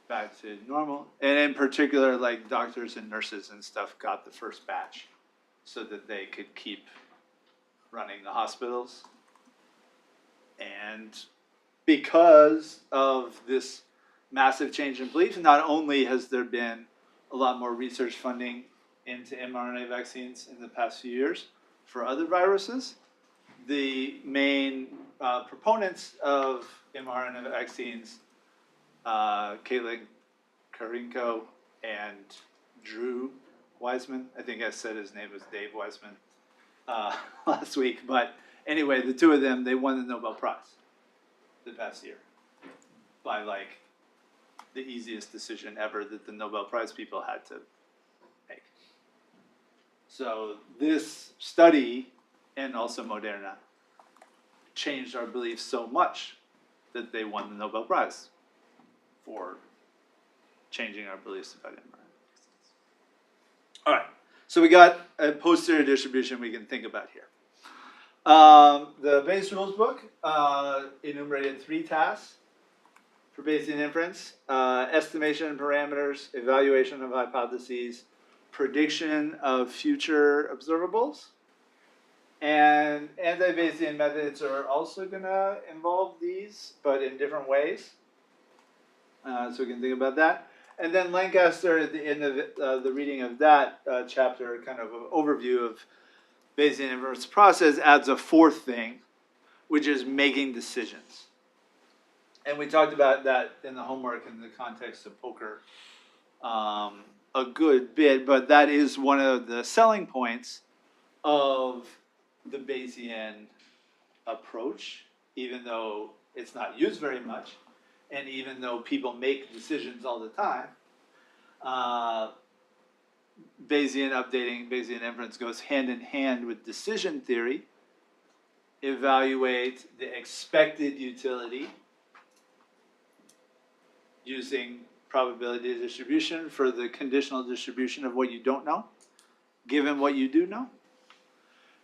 back to normal. And in particular, doctors and nurses and stuff got the first batch so that they could keep running the hospitals. And because of this massive change in belief, not only has there been a lot more research funding into mRNA vaccines in the past few years for other viruses, the main proponents of mRNA vaccines, Caitlin Karinko and Drew Wiseman. I think I said his name was Dave Wiseman last week. But anyway, the two of them, they won the Nobel Prize the past year by like the easiest decision ever that the Nobel Prize people had to make. So this study, and also Moderna, changed our beliefs so much that they won the Nobel Prize for changing our beliefs about mRNA. All right, so we got a posterior distribution we can think about here. The Bayes rules book enumerated 3 tasks for Bayesian inference: estimation of parameters, evaluation of hypotheses, prediction of future observables. And anti-Bayesian methods are also going to involve these, but in different ways. So we can think about that. And then Lancaster, at the end of the reading of that chapter, kind of an overview of Bayesian inference process, adds a 4th thing, which is making decisions. And we talked about that in the homework in the context of poker a good bit, but that is one of the selling points of the Bayesian approach, even though it's not used very much, and even though people make decisions all the time. Bayesian updating, Bayesian inference goes hand in hand with decision theory. Evaluate the expected utility using probability distribution for the conditional distribution of what you don't know, given what you do know.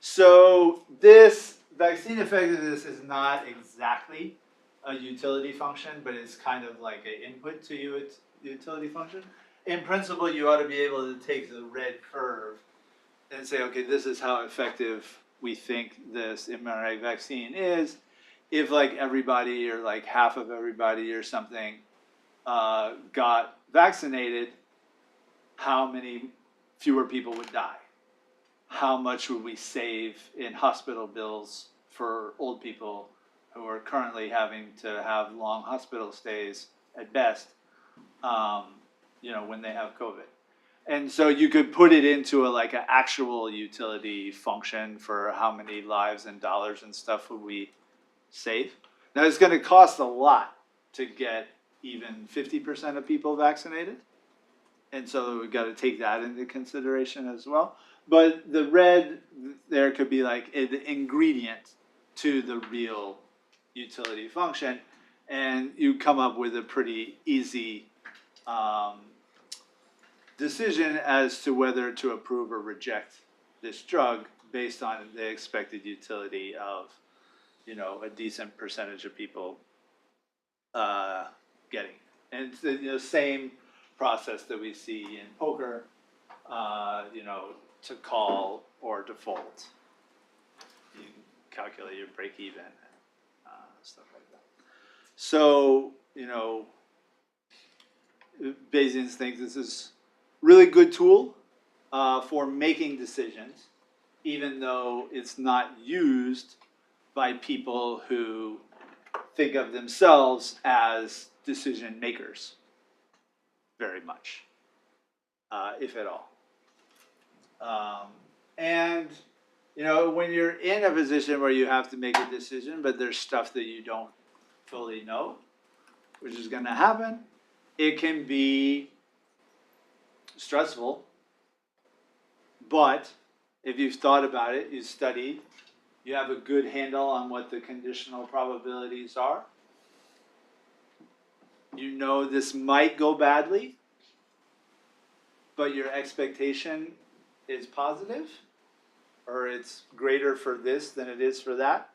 So this vaccine effectiveness is not exactly a utility function, but it's kind of like an input to its utility function. In principle, you ought to be able to take the red curve and say, okay, this is how effective we think this mRNA vaccine is. If like everybody or like half of everybody or something got vaccinated, how many fewer people would die? How much would we save in hospital bills for old people who are currently having to have long hospital stays at best, when they have COVID? And so you could put it into like an actual utility function for how many lives and dollars and stuff would we save. Now it's going to cost a lot to get even 50% of people vaccinated. And so we've got to take that into consideration as well. But the red there could be like an ingredient to the real utility function. And you come up with a pretty easy decision as to whether to approve or reject this drug based on the expected utility of, a decent percentage of people getting. And it's the same process that we see in poker, to call or default. You can calculate your break even, stuff like that. So, Bayesians think this is really good tool for making decisions, even though it's not used by people who think of themselves as decision makers very much, if at all. And when you're in a position where you have to make a decision, but there's stuff that you don't fully know, which is going to happen, it can be stressful. But if you've thought about it, you've studied, you have a good handle on what the conditional probabilities are. You know this might go badly, but your expectation is positive, or it's greater for this than it is for that,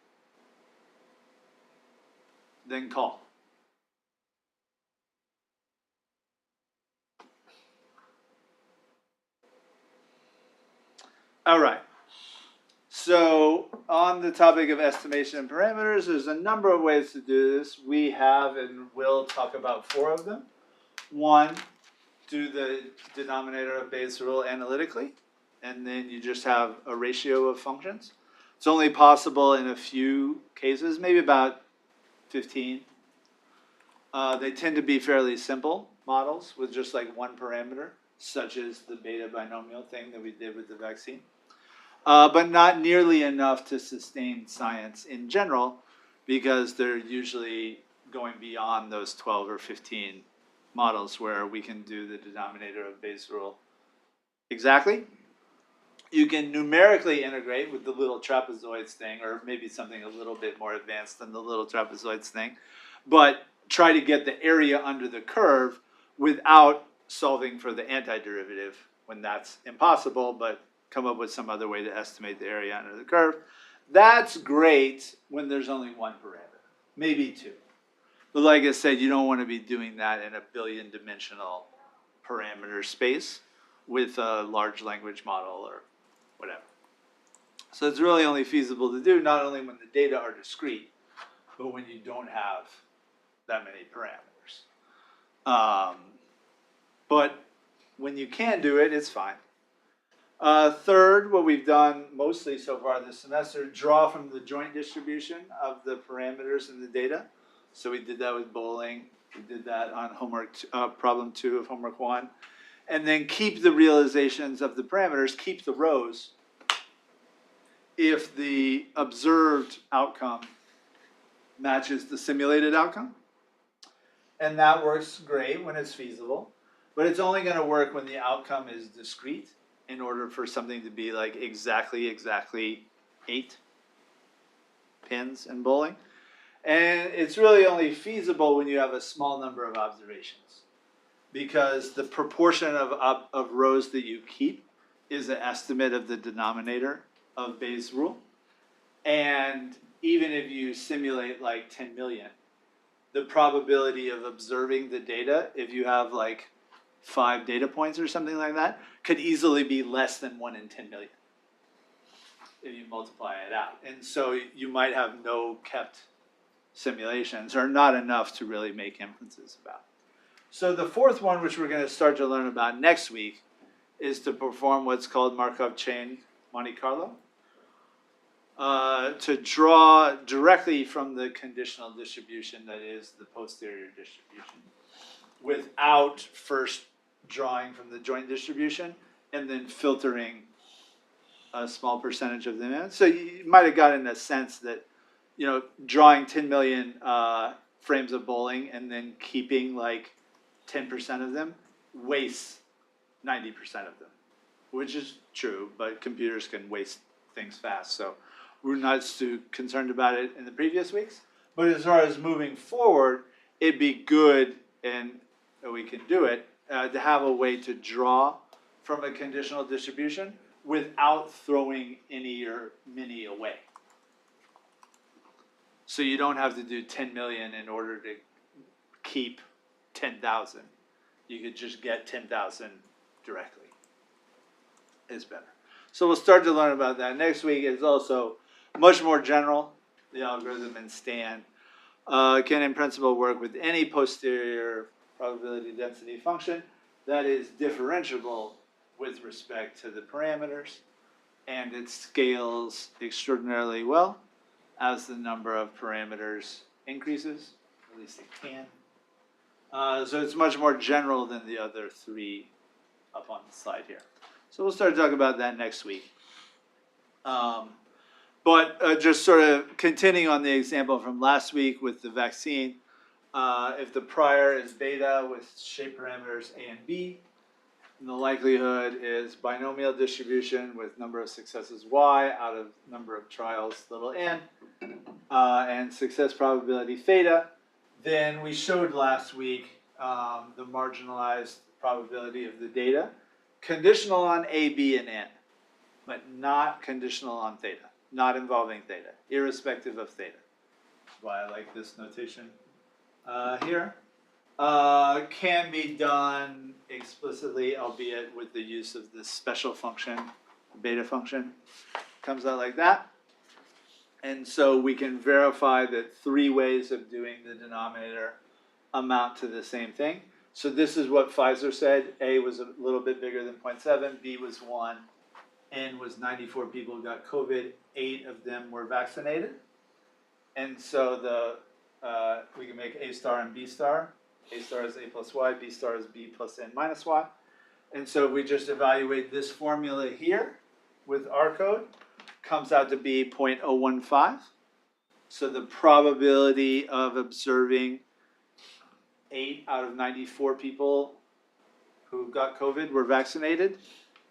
then call. All right. So on the topic of estimation and parameters, there's a number of ways to do this. We have and will talk about 4 of them. 1, do the denominator of Bayes' rule analytically, and then you just have a ratio of functions. It's only possible in a few cases, maybe about 15. They tend to be fairly simple models with just like one parameter, such as the beta binomial thing that we did with the vaccine. But not nearly enough to sustain science in general, because they're usually going beyond those 12 or 15 models where we can do the denominator of Bayes' rule exactly. You can numerically integrate with the little trapezoids thing, or maybe something a little bit more advanced than the little trapezoids thing, but try to get the area under the curve without solving for the antiderivative when that's impossible, but come up with some other way to estimate the area under the curve. That's great when there's only one parameter, maybe two. But like I said, you don't want to be doing that in a billion-dimensional parameter space with a large language model or whatever. So it's really only feasible to do not only when the data are discrete, but when you don't have that many parameters. But when you can do it, it's fine. Third, what we've done mostly so far this semester, draw from the joint distribution of the parameters in the data. So we did that with bowling. We did that on homework problem 2 of homework 1. And then keep the realizations of the parameters, keep the rows if the observed outcome matches the simulated outcome. And that works great when it's feasible, but it's only going to work when the outcome is discrete in order for something to be like exactly 8 pins in bowling. And it's really only feasible when you have a small number of observations, because the proportion of rows that you keep is an estimate of the denominator of Bayes' rule. And even if you simulate like 10 million, the probability of observing the data, if you have like 5 data points or something like that, could easily be less than 1 in 10 million if you multiply it out. And so you might have no kept simulations, or not enough to really make inferences about. So the fourth one, which we're going to start to learn about next week, is to perform what's called Markov chain Monte Carlo, to draw directly from the conditional distribution that is the posterior distribution, without first drawing from the joint distribution and then filtering a small percentage of them in. So you might have gotten a sense that, you know, drawing 10 million frames of bowling and then keeping like 10% of them wastes 90% of them, which is true, but computers can waste things fast. So we're not too concerned about it in the previous weeks. But as far as moving forward, it'd be good, and we can do it, to have a way to draw from a conditional distribution without throwing any or many away. So you don't have to do 10 million in order to keep 10,000. You could just get 10,000 directly. It's better. So we'll start to learn about that next week. It's also much more general, the algorithm in Stan. Can in principle work with any posterior probability density function that is differentiable with respect to the parameters, and it scales extraordinarily well as the number of parameters increases, at least it can. So it's much more general than the other 3 up on the slide here. So we'll start to talk about that next week. But just sort of continuing on the example from last week with the vaccine, if the prior is beta with shape parameters A and B, and the likelihood is binomial distribution with number of successes y out of number of trials little n, and success probability theta, then we showed last week the marginalized probability of the data, conditional on A, B, and n, but not conditional on theta, not involving theta, irrespective of theta. That's why I like this notation here. Can be done explicitly, albeit with the use of this special function, beta function. Comes out like that. And so we can verify that 3 ways of doing the denominator amount to the same thing. So this is what Pfizer said. A was a little bit bigger than 0.7, B was 1, N was 94 people who got COVID, 8 of them were vaccinated. And so we can make A star and B star. A star is A plus Y, B star is B plus N minus Y. And so we just evaluate this formula here with our code, comes out to be 0.015. So the probability of observing 8 out of 94 people who got COVID were vaccinated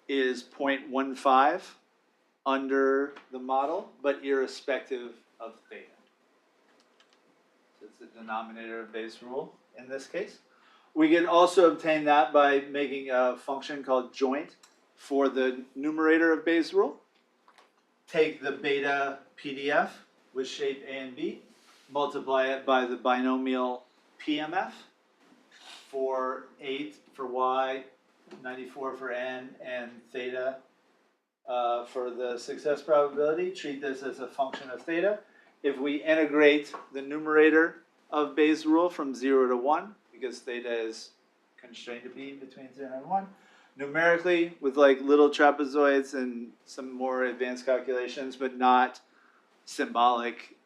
is 0.15 under the model, but irrespective of theta. So it's the denominator of Bayes' rule in this case. We can also obtain that by making a function called joint for the numerator of Bayes' rule. Take the beta PDF with shape A and B, multiply it by the binomial PMF for 8 for Y, 94 for N, and theta for the success probability. Treat this as a function of theta. If we integrate the numerator of Bayes' rule from 0 to 1, because theta is constrained to be between 0 and 1, numerically with like little trapezoids and some more advanced calculations, but not symbolic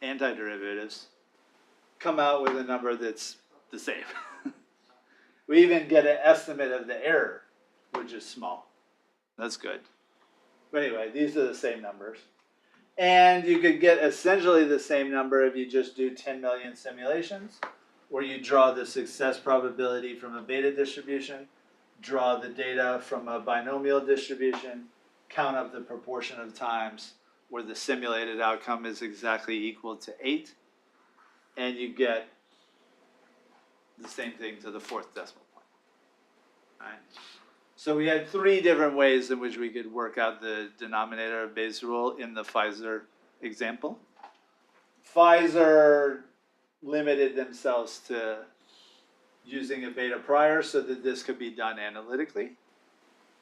antiderivatives, come out with a number that's the same. We even get an estimate of the error, which is small. That's good. But anyway, these are the same numbers. And you could get essentially the same number if you just do 10 million simulations, where you draw the success probability from a beta distribution, draw the data from a binomial distribution, count up the proportion of times where the simulated outcome is exactly equal to 8, and you get the same thing to the 4th decimal point. All right? So we had 3 different ways in which we could work out the denominator of Bayes' rule in the Pfizer example. Pfizer limited themselves to using a beta prior so that this could be done analytically,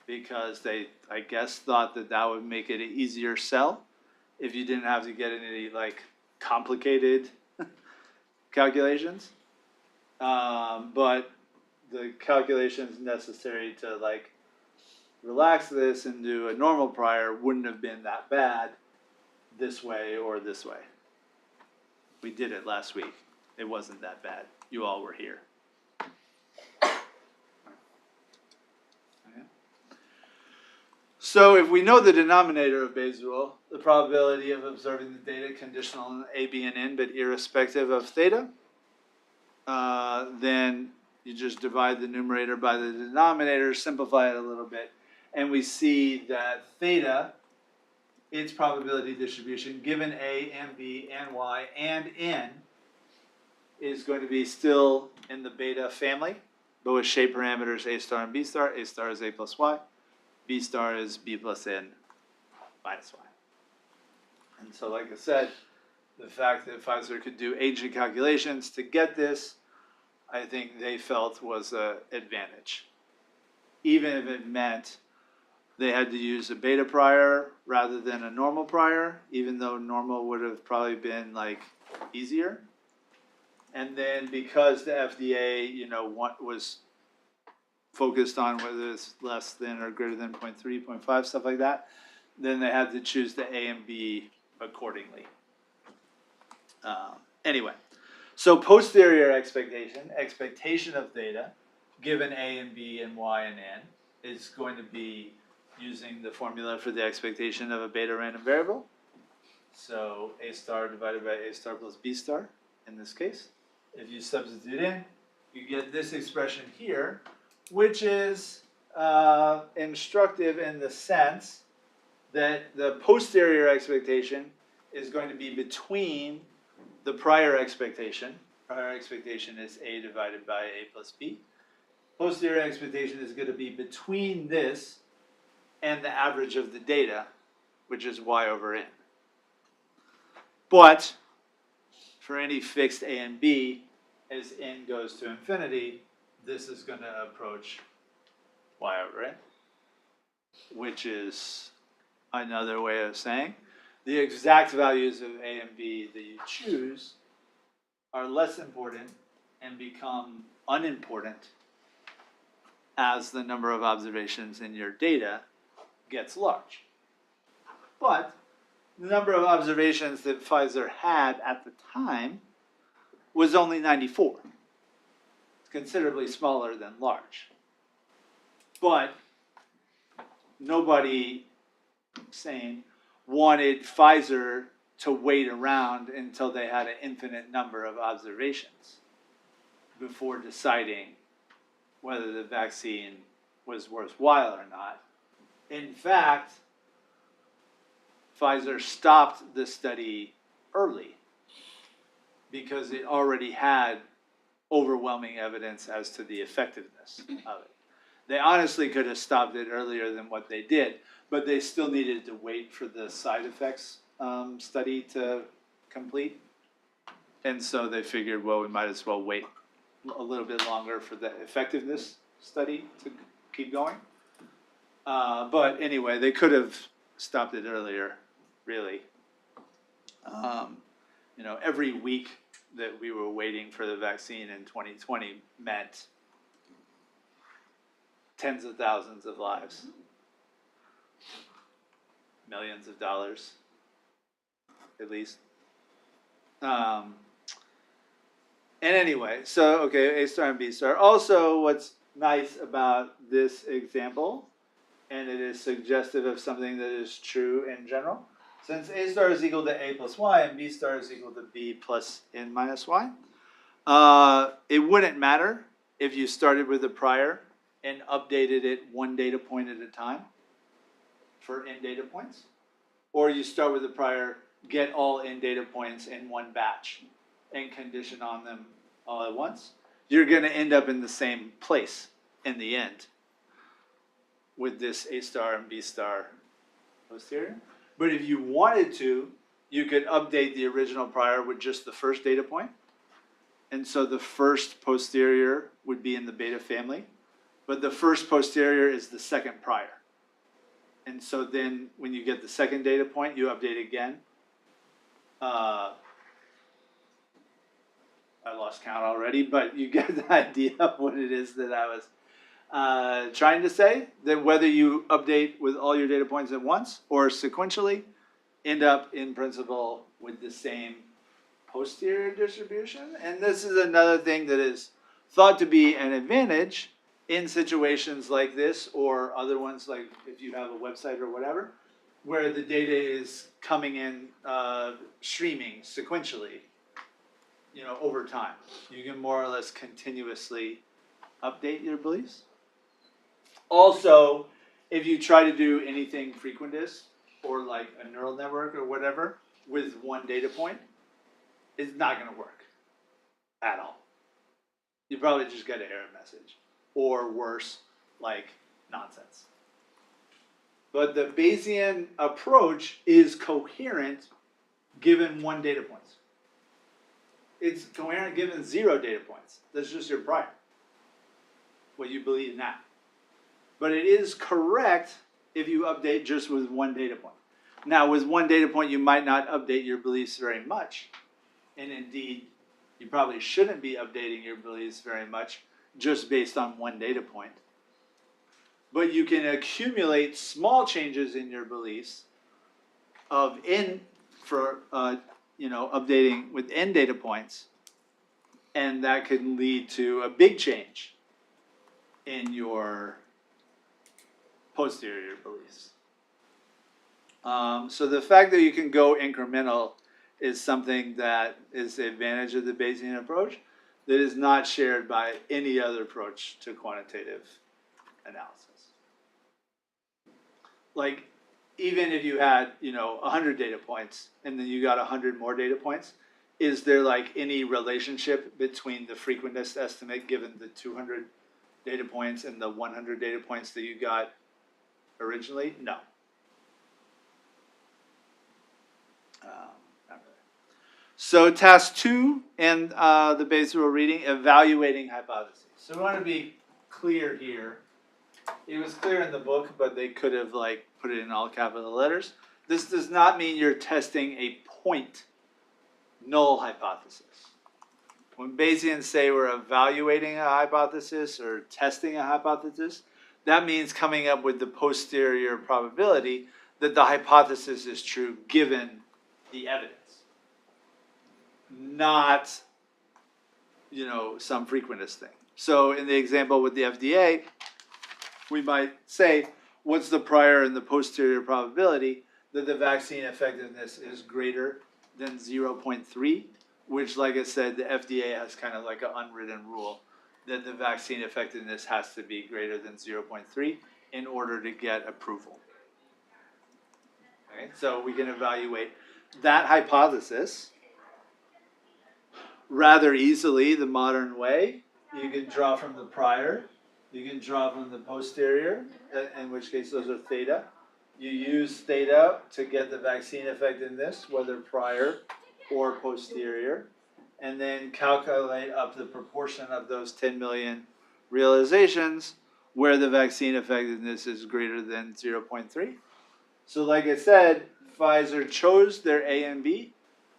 because they, I guess, thought that that would make it an easier sell if you didn't have to get any like complicated calculations. But the calculations necessary to like relax this and do a normal prior wouldn't have been that bad this way or this way. We did it last week. It wasn't that bad. You all were here. Okay. So if we know the denominator of Bayes' rule, the probability of observing the data conditional on A, B, and N, but irrespective of theta, then you just divide the numerator by the denominator, simplify it a little bit, and we see that theta, its probability distribution, given A and B and Y and N, is going to be still in the beta family, but with shape parameters A star and B star. A star is A plus Y, B star is B plus N minus Y. And so, like I said, the fact that Pfizer could do ancient calculations to get this, I think they felt was an advantage. Even if it meant they had to use a beta prior rather than a normal prior, even though normal would have probably been like easier. And then because the FDA, was focused on whether it's less than or greater than 0.3, 0.5, stuff like that, then they had to choose the A and B accordingly. Anyway, so posterior expectation of theta, given A and B and Y and N, is going to be using the formula for the expectation of a beta random variable. So A star divided by A star plus B star in this case. If you substitute in, you get this expression here, which is instructive in the sense that the posterior expectation is going to be between the prior expectation. Prior expectation is A divided by A plus B. Posterior expectation is going to be between this and the average of the data, which is Y over N. But for any fixed A and B, as N goes to infinity, this is going to approach Y over N, which is another way of saying the exact values of A and B that you choose are less important and become unimportant as the number of observations in your data gets large. But the number of observations that Pfizer had at the time was only 94. It's considerably smaller than large. But nobody sane wanted Pfizer to wait around until they had an infinite number of observations before deciding whether the vaccine was worthwhile or not. In fact, Pfizer stopped the study early because it already had overwhelming evidence as to the effectiveness of it. They honestly could have stopped it earlier than what they did, but they still needed to wait for the side effects study to complete. And so they figured, well, we might as well wait a little bit longer for the effectiveness study to keep going. But anyway, they could have stopped it earlier, really. Every week that we were waiting for the vaccine in 2020 meant tens of thousands of lives, millions of dollars, at least. And anyway, so, okay, A star and B star. Also, what's nice about this example, and it is suggestive of something that is true in general, since A star is equal to A plus Y and B star is equal to B plus N minus Y, it wouldn't matter if you started with a prior and updated it one data point at a time for N data points, or you start with a prior, get all N data points in one batch and condition on them all at once. You're going to end up in the same place in the end with this A star and B star posterior. But if you wanted to, you could update the original prior with just the first data point. And so the first posterior would be in the beta family, but the first posterior is the second prior. And so then when you get the second data point, you update again. I lost count already, but you get the idea of what it is that I was trying to say, that whether you update with all your data points at once or sequentially, end up in principle with the same posterior distribution. And this is another thing that is thought to be an advantage in situations like this or other ones, like if you have a website or whatever, where the data is coming in streaming sequentially, over time. You can more or less continuously update your beliefs. Also, if you try to do anything frequentist or like a neural network or whatever with one data point, it's not going to work at all. You probably just get an error message, or worse, like nonsense. But the Bayesian approach is coherent given one data point. It's coherent given 0 data points. That's just your prior, what you believe now. But it is correct if you update just with one data point. Now, with one data point, you might not update your beliefs very much. And indeed, you probably shouldn't be updating your beliefs very much just based on one data point. But you can accumulate small changes in your beliefs of N for updating with N data points, and that can lead to a big change in your posterior beliefs. So the fact that you can go incremental is something that is the advantage of the Bayesian approach that is not shared by any other approach to quantitative analysis. Like, even if you had, 100 data points and then you got 100 more data points, is there like any relationship between the frequentist estimate given the 200 data points and the 100 data points that you got originally? No. Not really. So task 2 in the Bayes rule reading, evaluating hypotheses. So we want to be clear here. It was clear in the book, but they could have put it in all capital letters. This does not mean you're testing a point null hypothesis. When Bayesians say we're evaluating a hypothesis or testing a hypothesis, that means coming up with the posterior probability that the hypothesis is true given the evidence, not, some frequentist thing. So in the example with the FDA, we might say, what's the prior and the posterior probability that the vaccine effectiveness is greater than 0.3, which, like I said, the FDA has kind of like an unwritten rule that the vaccine effectiveness has to be greater than 0.3 in order to get approval. Okay, so we can evaluate that hypothesis rather easily the modern way. You can draw from the prior, you can draw from the posterior, in which case those are theta. You use theta to get the vaccine effectiveness, whether prior or posterior, and then calculate up the proportion of those 10 million realizations where the vaccine effectiveness is greater than 0.3. So like I said, Pfizer chose their A and B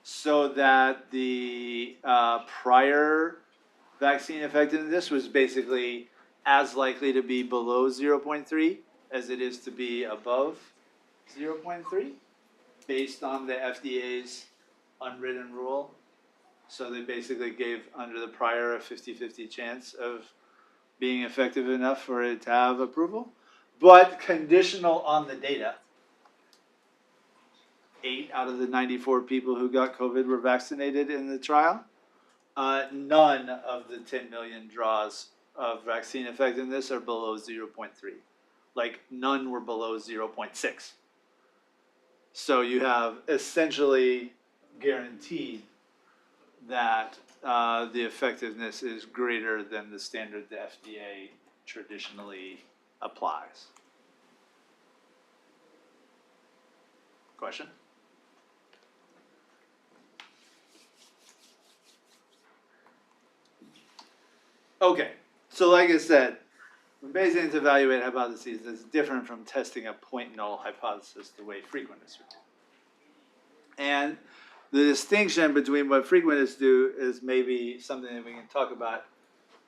so that the prior vaccine effectiveness was basically as likely to be below 0.3 as it is to be above 0.3 based on the FDA's unwritten rule. So they basically gave under the prior a 50-50 chance of being effective enough for it to have approval, but conditional on the data. 8 out of the 94 people who got COVID were vaccinated in the trial. None of the 10 million draws of vaccine effectiveness are below 0.3. Like none were below 0.6. So you have essentially guaranteed that the effectiveness is greater than the standard the FDA traditionally applies. Question? Okay, so like I said, when Bayesians evaluate hypotheses, it's different from testing a point null hypothesis the way frequentists would do. And the distinction between what frequentists do is maybe something that we can talk about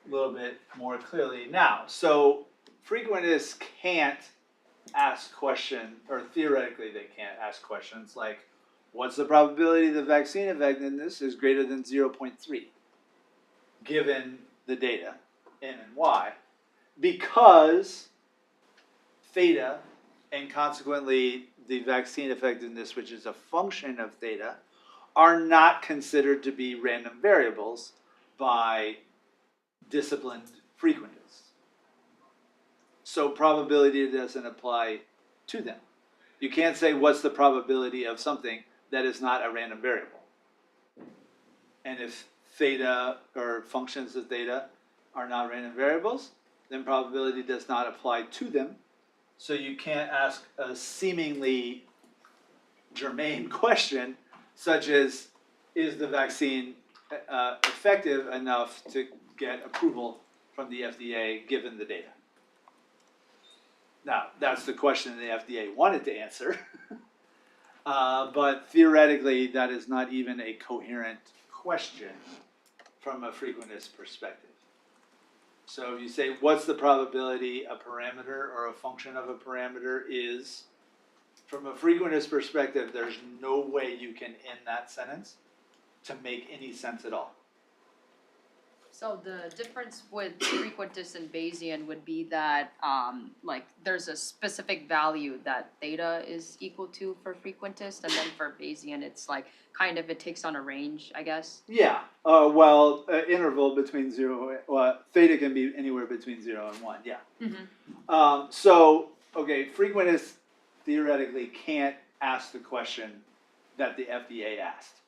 a little bit more clearly now. So frequentists can't ask questions, or theoretically they can't ask questions like, what's the probability the vaccine effectiveness is greater than 0.3, given the data, N and Y, because theta, and consequently the vaccine effectiveness, which is a function of theta, are not considered to be random variables by disciplined frequentists. So probability doesn't apply to them. You can't say what's the probability of something that is not a random variable. And if theta or functions of theta are not random variables, then probability does not apply to them. So you can't ask a seemingly germane question such as, is the vaccine effective enough to get approval from the FDA given the data? Now, that's the question the FDA wanted to answer. But theoretically, that is not even a coherent question from a frequentist perspective. So if you say, what's the probability a parameter or a function of a parameter is, from a frequentist perspective, there's no way you can end that sentence to make any sense at all. So the difference with frequentist and Bayesian would be that like there's a specific value that theta is equal to for frequentist, and then for Bayesian it's like kind of it takes on a range, I guess. Yeah, interval between 0, theta can be anywhere between 0 and 1, yeah. Mm-hmm. So, okay, frequentists theoretically can't ask the question that the FDA asked.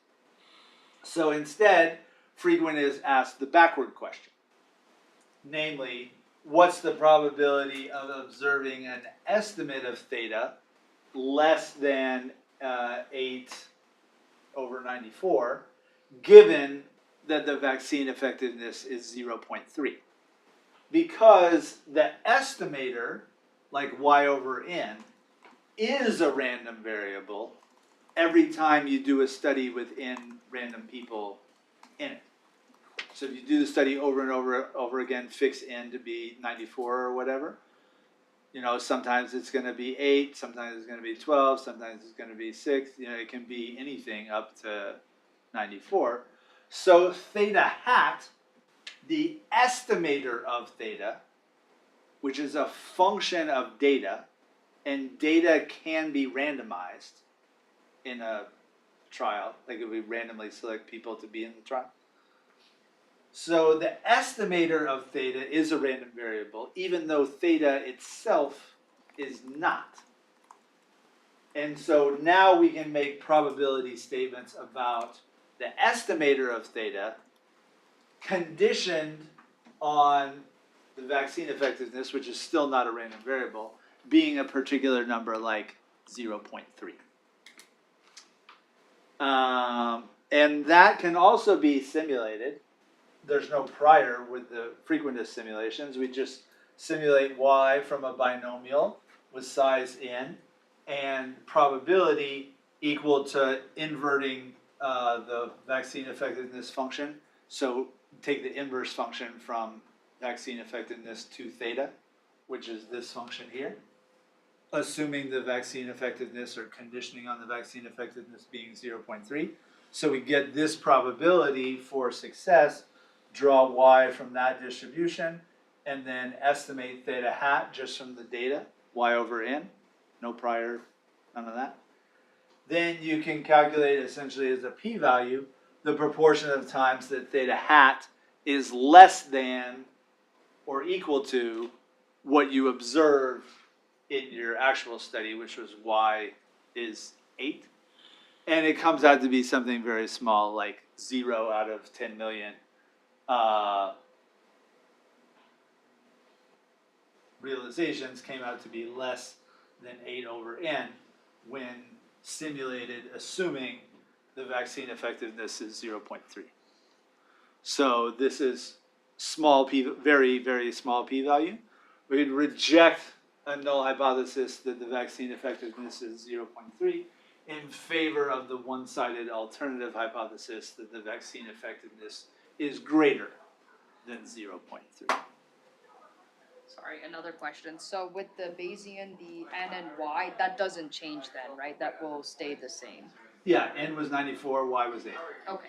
So instead, frequentists ask the backward question. Namely, what's the probability of observing an estimate of theta less than 8/94, given that the vaccine effectiveness is 0.3? Because the estimator, like y/n, is a random variable every time you do a study within random people in it. So if you do the study over and over again, fix n to be 94 or whatever, You know, sometimes it's going to be 8, sometimes it's going to be 12, sometimes it's going to be 6. You know, it can be anything up to 94. So theta hat, the estimator of theta, which is a function of data, and data can be randomized in a trial, like if we randomly select people to be in the trial. So the estimator of theta is a random variable, even though theta itself is not. And so now we can make probability statements about the estimator of theta conditioned on the vaccine effectiveness, which is still not a random variable, being a particular number like 0.3. And that can also be simulated. There's no prior with the frequentist simulations. We just simulate y from a binomial with size n and probability equal to inverting the vaccine effectiveness function. So take the inverse function from vaccine effectiveness to theta, which is this function here, assuming the vaccine effectiveness or conditioning on the vaccine effectiveness being 0.3. So we get this probability for success, draw y from that distribution, and then estimate theta hat just from the data, y over n, no prior, none of that. Then you can calculate essentially as a p-value the proportion of times that theta hat is less than or equal to what you observe in your actual study, which was y is 8. And it comes out to be something very small, like 0 out of 10 million. Realizations came out to be less than 8 over n when simulated, assuming the vaccine effectiveness is 0.3. So this is small p, very, very small p-value. We'd reject a null hypothesis that the vaccine effectiveness is 0.3 in favor of the one-sided alternative hypothesis that the vaccine effectiveness is greater than 0.3. Sorry, another question. So with the Bayesian, the n and y, that doesn't change then, right? That will stay the same. Yeah, n was 94, y was 8. Okay.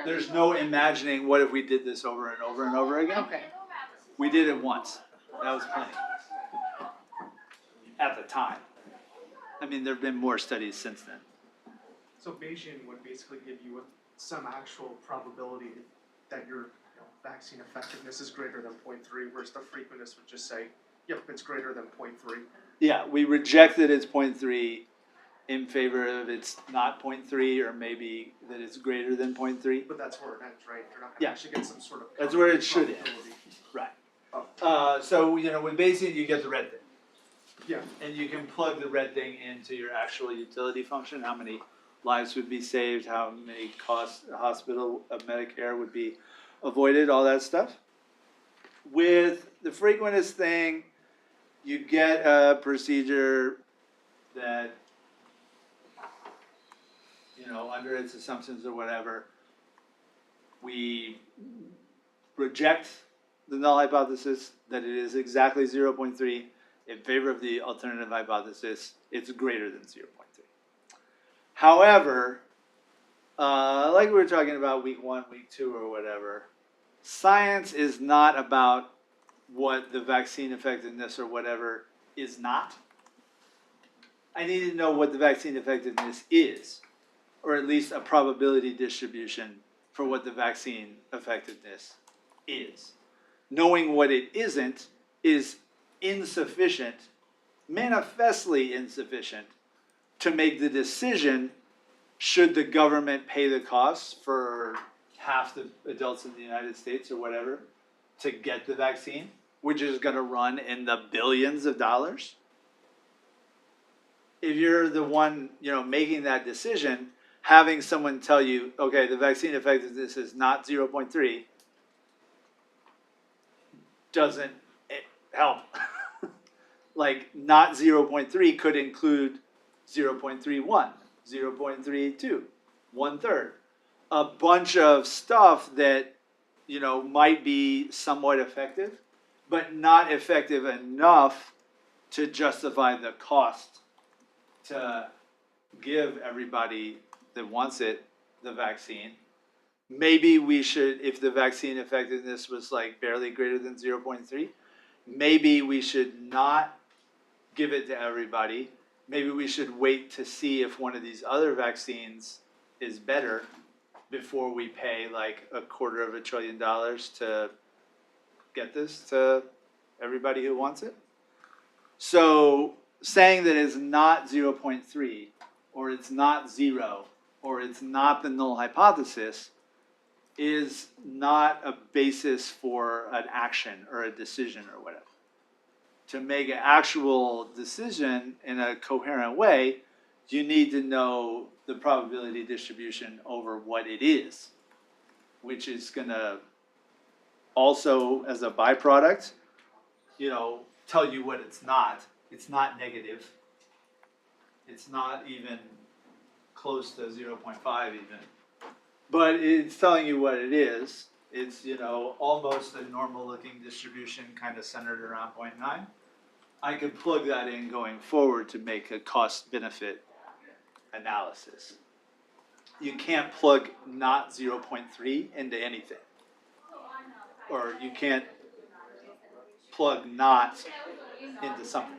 There's no imagining what if we did this over and over and over again. Okay. We did it once. That was plenty. At the time. I mean, there have been more studies since then. So Bayesian would basically give you some actual probability that your vaccine effectiveness is greater than 0.3, whereas the frequentist would just say, yep, it's greater than 0.3. Yeah, we rejected its 0.3 in favor of it's not 0.3 or maybe that it's greater than 0.3. But that's where it ends, right? You're not going to Yeah. actually get some sort of That's where it should end. probability. Right. So, you know, with Bayesian, you get the red thing. Yeah. And you can plug the red thing into your actual utility function, how many lives would be saved, how many costs a hospital of Medicare would be avoided, all that stuff. With the frequentist thing, you get a procedure that, you know, under its assumptions or whatever, we reject the null hypothesis that it is exactly 0.3 in favor of the alternative hypothesis, it's greater than 0.3. However, like we were talking about week 1, week 2, or whatever, science is not about what the vaccine effectiveness or whatever is not. I need to know what the vaccine effectiveness is, or at least a probability distribution for what the vaccine effectiveness is. Knowing what it isn't is insufficient, manifestly insufficient, to make the decision should the government pay the costs for half the adults in the United States or whatever to get the vaccine, which is going to run in the billions of dollars. If you're the one, you know, making that decision, having someone tell you, okay, the vaccine effectiveness is not 0.3 doesn't help. Like, not 0.3 could include 0.31, 0.32, 1/3. A bunch of stuff that, you know, might be somewhat effective, but not effective enough to justify the cost to give everybody that wants it the vaccine. Maybe we should, if the vaccine effectiveness was like barely greater than 0.3, maybe we should not give it to everybody. Maybe we should wait to see if one of these other vaccines is better before we pay like $250 billion to get this to everybody who wants it. So saying that it's not 0.3 or it's not 0 or it's not the null hypothesis is not a basis for an action or a decision or whatever. To make an actual decision in a coherent way, you need to know the probability distribution over what it is, which is going to also, as a byproduct, tell you what it's not. It's not negative. It's not even close to 0.5 even. But it's telling you what it is. It's, almost a normal looking distribution kind of centered around 0.9. I could plug that in going forward to make a cost benefit analysis. You can't plug not 0.3 into anything. Or you can't plug not into something.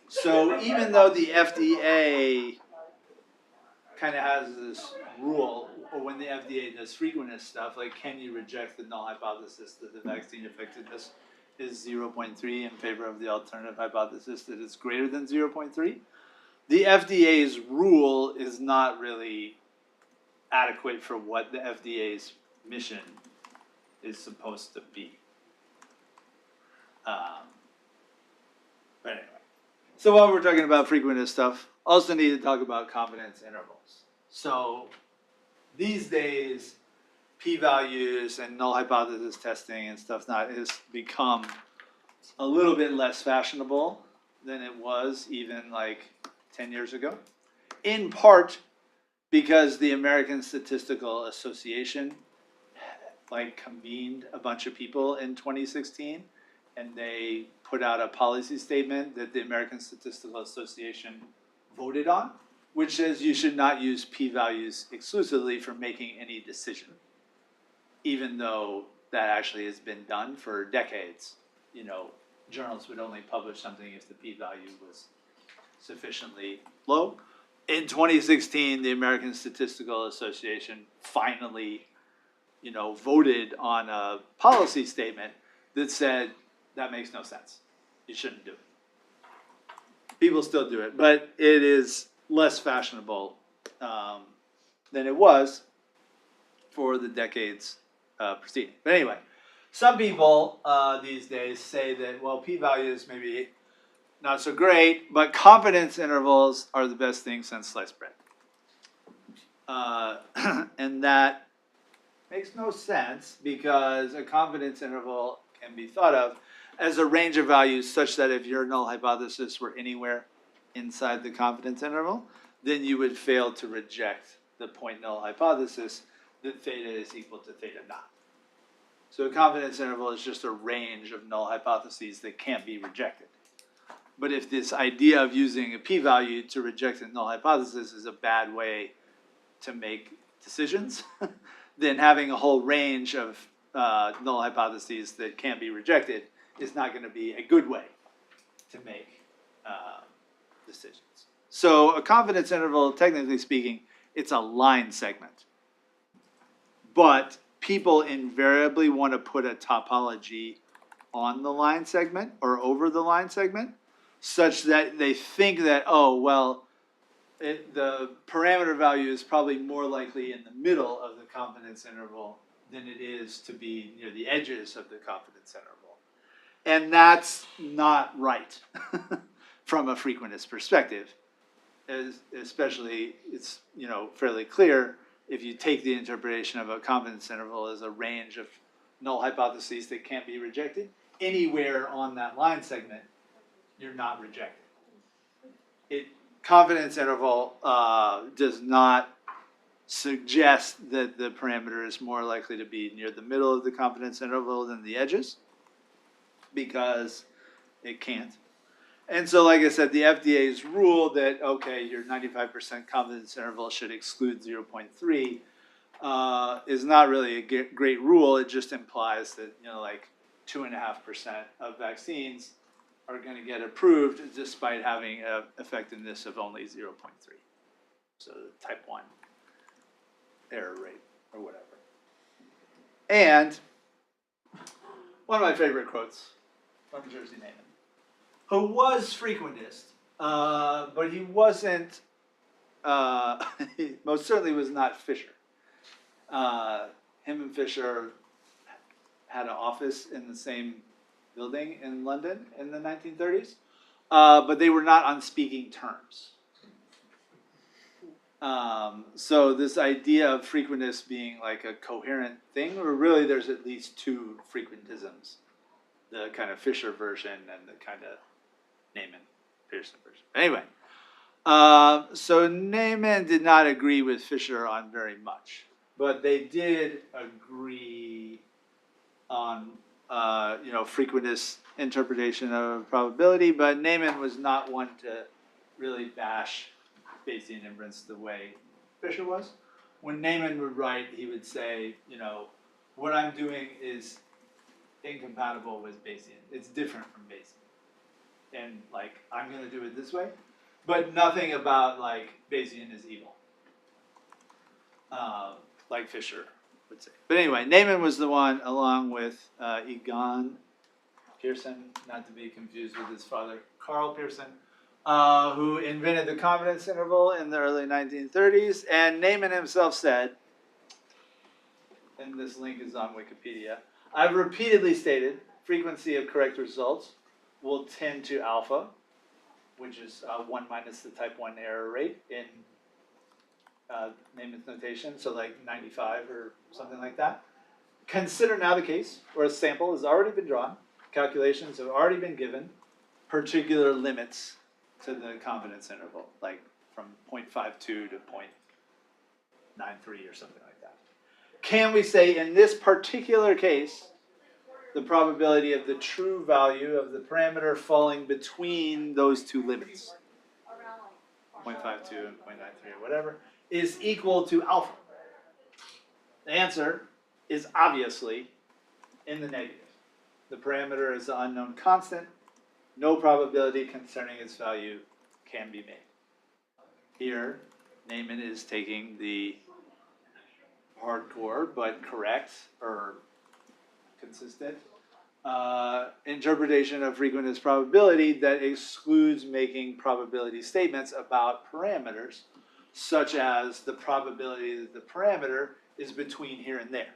So even though the FDA kind of has this rule, or when the FDA does frequentist stuff, like can you reject the null hypothesis that the vaccine effectiveness is 0.3 in favor of the alternative hypothesis that it's greater than 0.3? The FDA's rule is not really adequate for what the FDA's mission is supposed to be. But anyway, so while we're talking about frequentist stuff, also need to talk about confidence intervals. So these days, p-values and null hypothesis testing and stuff has become a little bit less fashionable than it was even like 10 years ago. In part because the American Statistical Association convened a bunch of people in 2016 and they put out a policy statement that the American Statistical Association voted on, which says you should not use p-values exclusively for making any decision, even though that actually has been done for decades. Journals would only publish something if the p-value was sufficiently low. In 2016, the American Statistical Association finally, voted on a policy statement that said that makes no sense. You shouldn't do it. People still do it, but it is less fashionable than it was for the decades preceding. But anyway, some people these days say that, well, p-values maybe not so great, but confidence intervals are the best thing since sliced bread. And that makes no sense because a confidence interval can be thought of as a range of values such that if your null hypothesis were anywhere inside the confidence interval, then you would fail to reject the point null hypothesis that theta is equal to theta naught. So a confidence interval is just a range of null hypotheses that can't be rejected. But if this idea of using a p-value to reject a null hypothesis is a bad way to make decisions, then having a whole range of null hypotheses that can't be rejected is not going to be a good way to make decisions. So a confidence interval, technically speaking, it's a line segment. But people invariably want to put a topology on the line segment or over the line segment such that they think that, the parameter value is probably more likely in the middle of the confidence interval than it is to be near the edges of the confidence interval. And that's not right from a frequentist perspective. Especially, it's fairly clear if you take the interpretation of a confidence interval as a range of null hypotheses that can't be rejected, anywhere on that line segment, you're not rejected. Confidence interval does not suggest that the parameter is more likely to be near the middle of the confidence interval than the edges. because it can't. And so, like I said, the FDA's rule that, okay, your 95% confidence interval should exclude 0.3 is not really a great rule. It just implies that, you know, like 2.5% of vaccines are going to get approved despite having an effectiveness of only 0.3. So type 1 error rate or whatever. And one of my favorite quotes from Jersey Naaman, who was frequentist, but he wasn't, he most certainly was not Fisher. Him and Fisher had an office in the same building in London in the 1930s, but they were not on speaking terms. So this idea of frequentist being like a coherent thing, or really there's at least two frequentisms, the kind of Fisher version and the kind of Naaman Pearson version. Anyway, so Naaman did not agree with Fisher on very much, but they did agree on frequentist interpretation of probability. But Naaman was not one to really bash Bayesian inference the way Fisher was. When Naaman would write, he would say, you know, what I'm doing is incompatible with Bayesian. It's different from Bayesian. And like, I'm going to do it this way, but nothing about like Bayesian is evil, like Fisher would say. But anyway, Naaman was the one, along with Egon Pearson, not to be confused with his father, Carl Pearson, who invented the confidence interval in the early 1930s. And Naaman himself said, and this link is on Wikipedia, I've repeatedly stated frequency of correct results will tend to alpha, which is 1 minus the type 1 error rate in Naaman's notation, so like 95 or something like that. Consider now the case where a sample has already been drawn, calculations have already been given, particular limits to the confidence interval, like from 0.52 to 0.93 or something like that. Can we say in this particular case, the probability of the true value of the parameter falling between those two limits, 0.52 and 0.93 or whatever, is equal to alpha? The answer is obviously in the negative. The parameter is the unknown constant. No probability concerning its value can be made. Here, Naaman is taking the hardcore but correct or consistent interpretation of frequentist probability that excludes making probability statements about parameters, such as the probability that the parameter is between here and there.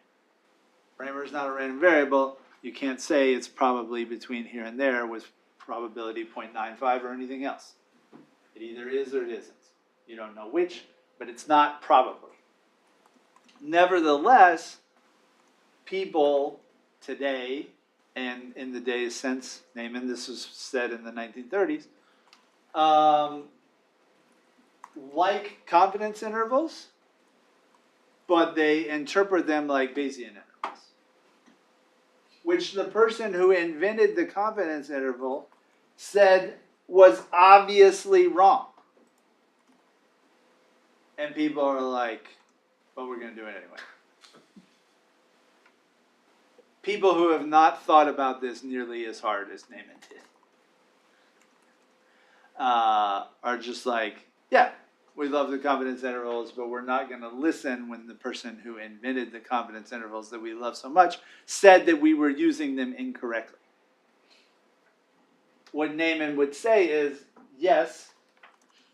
Parameter is not a random variable. You can't say it's probably between here and there with probability 0.95 or anything else. It either is or it isn't. You don't know which, but it's not probably. Nevertheless, people today, and in the days since Naaman, this was said in the 1930s, like confidence intervals, but they interpret them like Bayesian intervals, which the person who invented the confidence interval said was obviously wrong. And people are like, well, we're going to do it anyway. People who have not thought about this nearly as hard as Naaman did are just like, yeah, we love the confidence intervals, but we're not going to listen when the person who invented the confidence intervals that we love so much said that we were using them incorrectly. What Naaman would say is, yes,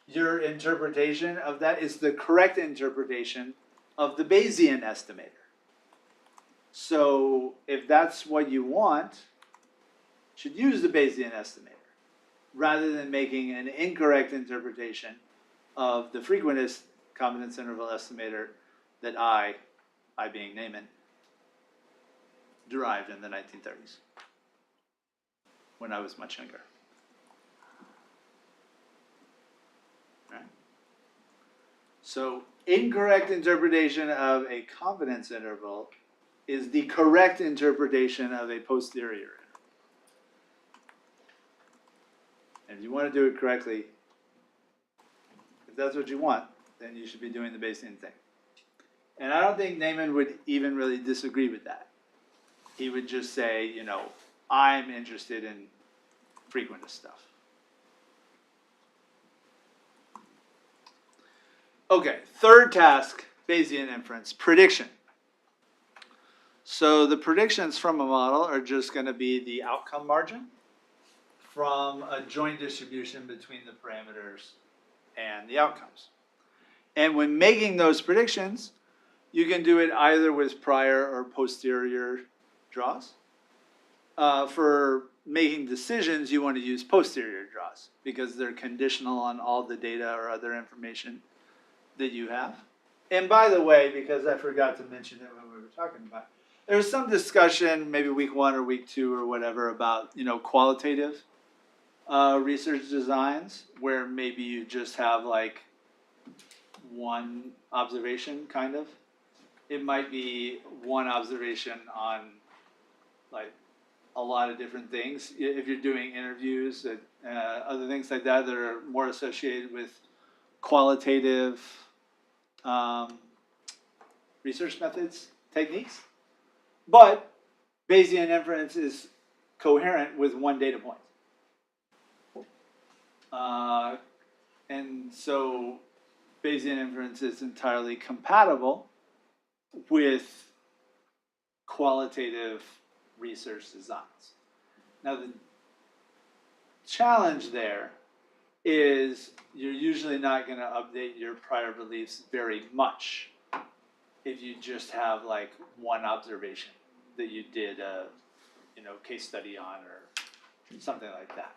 your interpretation of that is the correct interpretation of the Bayesian estimator. So if that's what you want, you should use the Bayesian estimator rather than making an incorrect interpretation of the frequentist confidence interval estimator that I being Naaman, derived in the 1930s when I was much younger. Right? So incorrect interpretation of a confidence interval is the correct interpretation of a posterior interval. And if you want to do it correctly, if that's what you want, then you should be doing the Bayesian thing. And I don't think Neyman would even really disagree with that. He would just say, you know, I'm interested in frequentist stuff. Okay, third task, Bayesian inference, prediction. So the predictions from a model are just going to be the outcome margin from a joint distribution between the parameters and the outcomes. And when making those predictions, you can do it either with prior or posterior draws. For making decisions, you want to use posterior draws because they're conditional on all the data or other information that you have. And by the way, because I forgot to mention it when we were talking about it, there's some discussion, maybe week 1 or week 2 or whatever, about, you know, qualitative research designs where maybe you just have like one observation, kind of. It might be one observation on like a lot of different things. If you're doing interviews, other things like that are more associated with qualitative research methods, techniques. But Bayesian inference is coherent with one data point. And so Bayesian inference is entirely compatible with qualitative research designs. Now the challenge there is you're usually not going to update your prior beliefs very much if you just have like one observation that you did a case study on or something like that.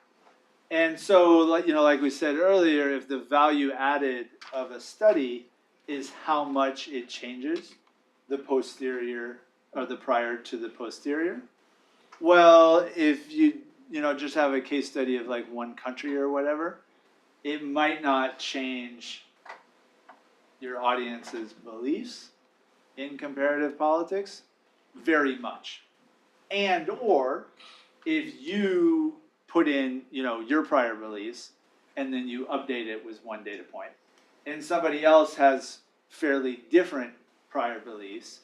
And so, like, you know, like we said earlier, if the value added of a study is how much it changes the posterior or the prior to the posterior, well, if you just have a case study of like one country or whatever, it might not change your audience's beliefs in comparative politics very much. And or if you put in, your prior beliefs and then you update it with one data point, and somebody else has fairly different prior beliefs,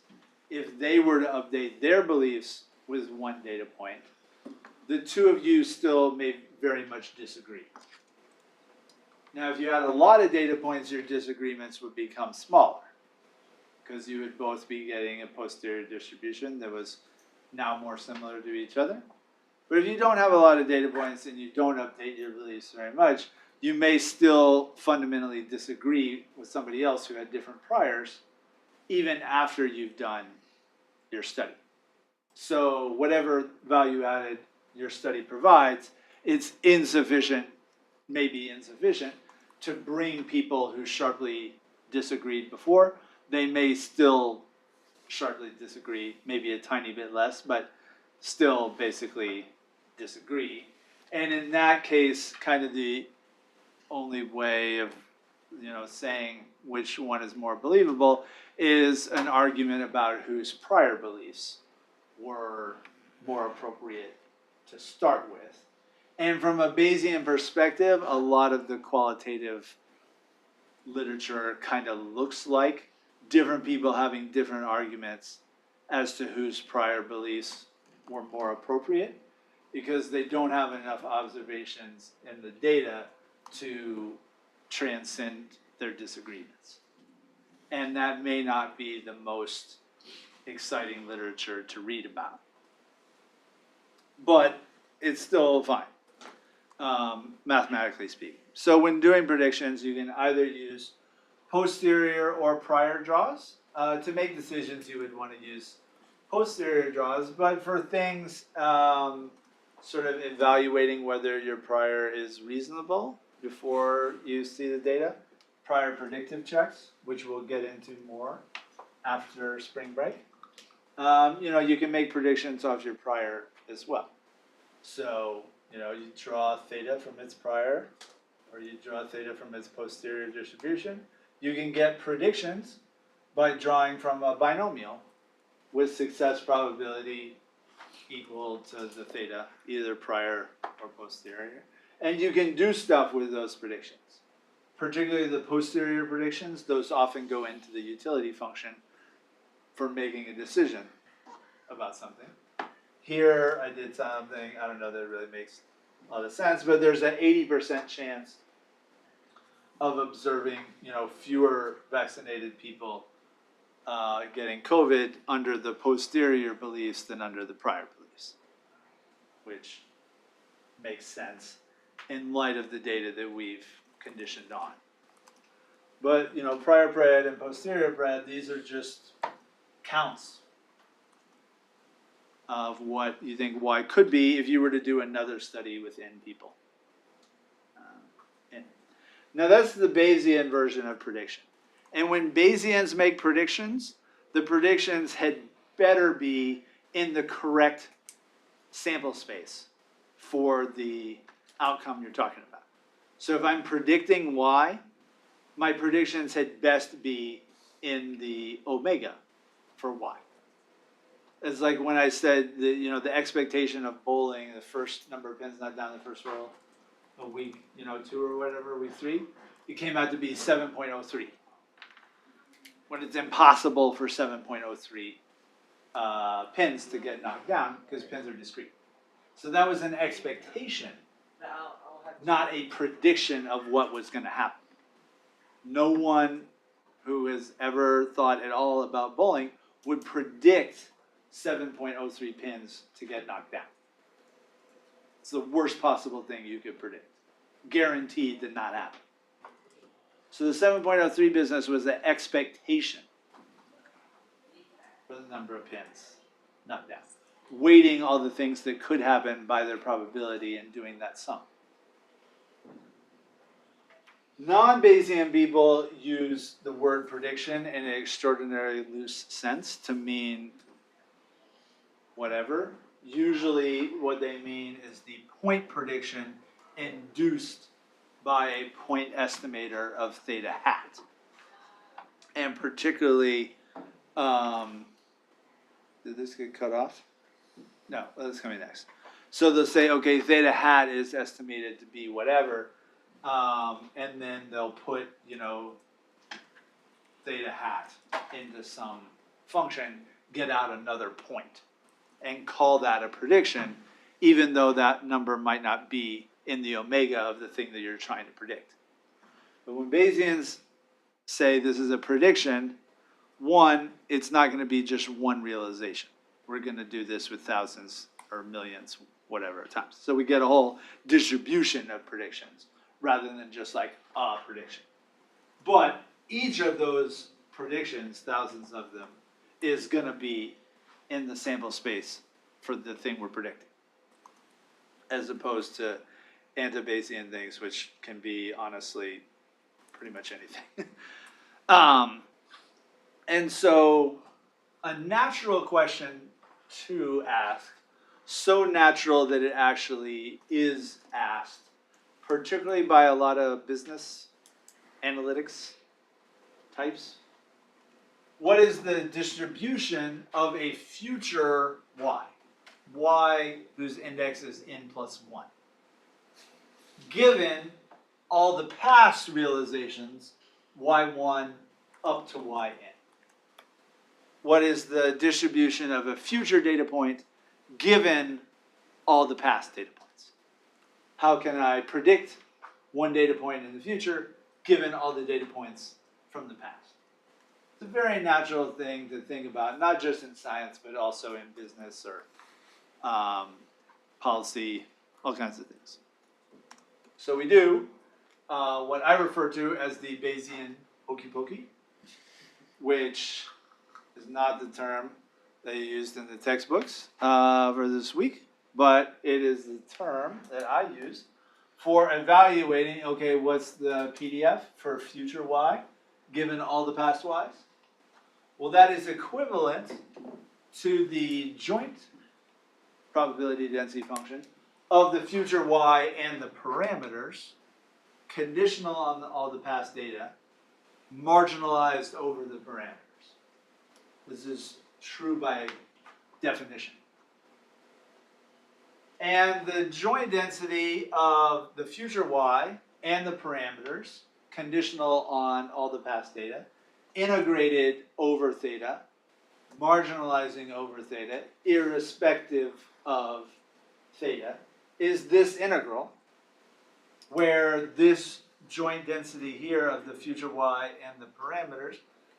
if they were to update their beliefs with one data point, the two of you still may very much disagree. Now, if you had a lot of data points, your disagreements would become smaller because you would both be getting a posterior distribution that was now more similar to each other. But if you don't have a lot of data points and you don't update your beliefs very much, you may still fundamentally disagree with somebody else who had different priors, even after you've done your study. So whatever value added your study provides, it's insufficient, maybe insufficient, to bring people who sharply disagreed before. They may still sharply disagree, maybe a tiny bit less, but still basically disagree. And in that case, kind of the only way of saying which one is more believable is an argument about whose prior beliefs were more appropriate to start with. And from a Bayesian perspective, a lot of the qualitative literature kind of looks like different people having different arguments as to whose prior beliefs were more appropriate, because they don't have enough observations in the data to transcend their disagreements. And that may not be the most exciting literature to read about. But it's still fine, mathematically speaking. So when doing predictions, you can either use posterior or prior draws. To make decisions, you would want to use posterior draws, but for things sort of evaluating whether your prior is reasonable before you see the data, prior predictive checks, which we'll get into more after spring break. You can make predictions off your prior as well. So, you draw theta from its prior, or you draw theta from its posterior distribution. You can get predictions by drawing from a binomial with success probability equal to the theta, either prior or posterior. And you can do stuff with those predictions. Particularly the posterior predictions, those often go into the utility function for making a decision about something. Here, I did something, I don't know that it really makes a lot of sense, but there's an 80% chance of observing, fewer vaccinated people getting COVID under the posterior beliefs than under the prior beliefs, which makes sense in light of the data that we've conditioned on. But, prior pred and posterior pred, these are just counts of what you think Y could be if you were to do another study with N people. Now that's the Bayesian version of prediction. And when Bayesians make predictions, the predictions had better be in the correct sample space for the outcome you're talking about. So if I'm predicting Y, my predictions had best be in the omega for Y. It's like when I said the expectation of bowling, the first number of pins not down the first row, a week, 2 or whatever, week 3, it came out to be 7.03. When it's impossible for 7.03 pins to get knocked down because pins are discrete. So that was an expectation, not a prediction of what was going to happen. No one who has ever thought at all about bowling would predict 7.03 pins to get knocked down. It's the worst possible thing you could predict. Guaranteed to not happen. So the 7.03 business was the expectation for the number of pins knocked down. Weighting all the things that could happen by their probability and doing that sum. Non-Bayesian people use the word prediction in an extraordinarily loose sense to mean whatever. Usually what they mean is the point prediction induced by a point estimator of theta hat. And particularly, did this get cut off? No, that's coming next. So they'll say, okay, theta hat is estimated to be whatever, and then they'll put, theta hat into some function, get out another point, and call that a prediction, even though that number might not be in the omega of the thing that you're trying to predict. But when Bayesians say this is a prediction, one, it's not going to be just one realization. We're going to do this with thousands or millions, whatever, times. So we get a whole distribution of predictions rather than just like a prediction. But each of those predictions, thousands of them, is going to be in the sample space for the thing we're predicting, as opposed to anti-Bayesian things, which can be honestly pretty much anything. And so a natural question to ask, so natural that it actually is asked, particularly by a lot of business analytics types. What is the distribution of a future Y? Y whose index is n plus 1. Given all the past realizations, Y1 up to Yn. What is the distribution of a future data point given all the past data points? How can I predict one data point in the future given all the data points from the past? It's a very natural thing to think about, not just in science, but also in business or policy, all kinds of things. So we do what I refer to as the Bayesian hokey pokey, which is not the term they used in the textbooks for this week, but it is the term that I use for evaluating, okay, what's the PDF for future Y given all the past Ys? Well, that is equivalent to the joint probability density function of the future Y and the parameters, conditional on all the past data, marginalized over the parameters. This is true by definition. and the joint density of the future y and the parameters, conditional on all the past data, integrated over theta, marginalizing over theta, irrespective of theta, is this integral, where this joint density here of the future y and the parameters,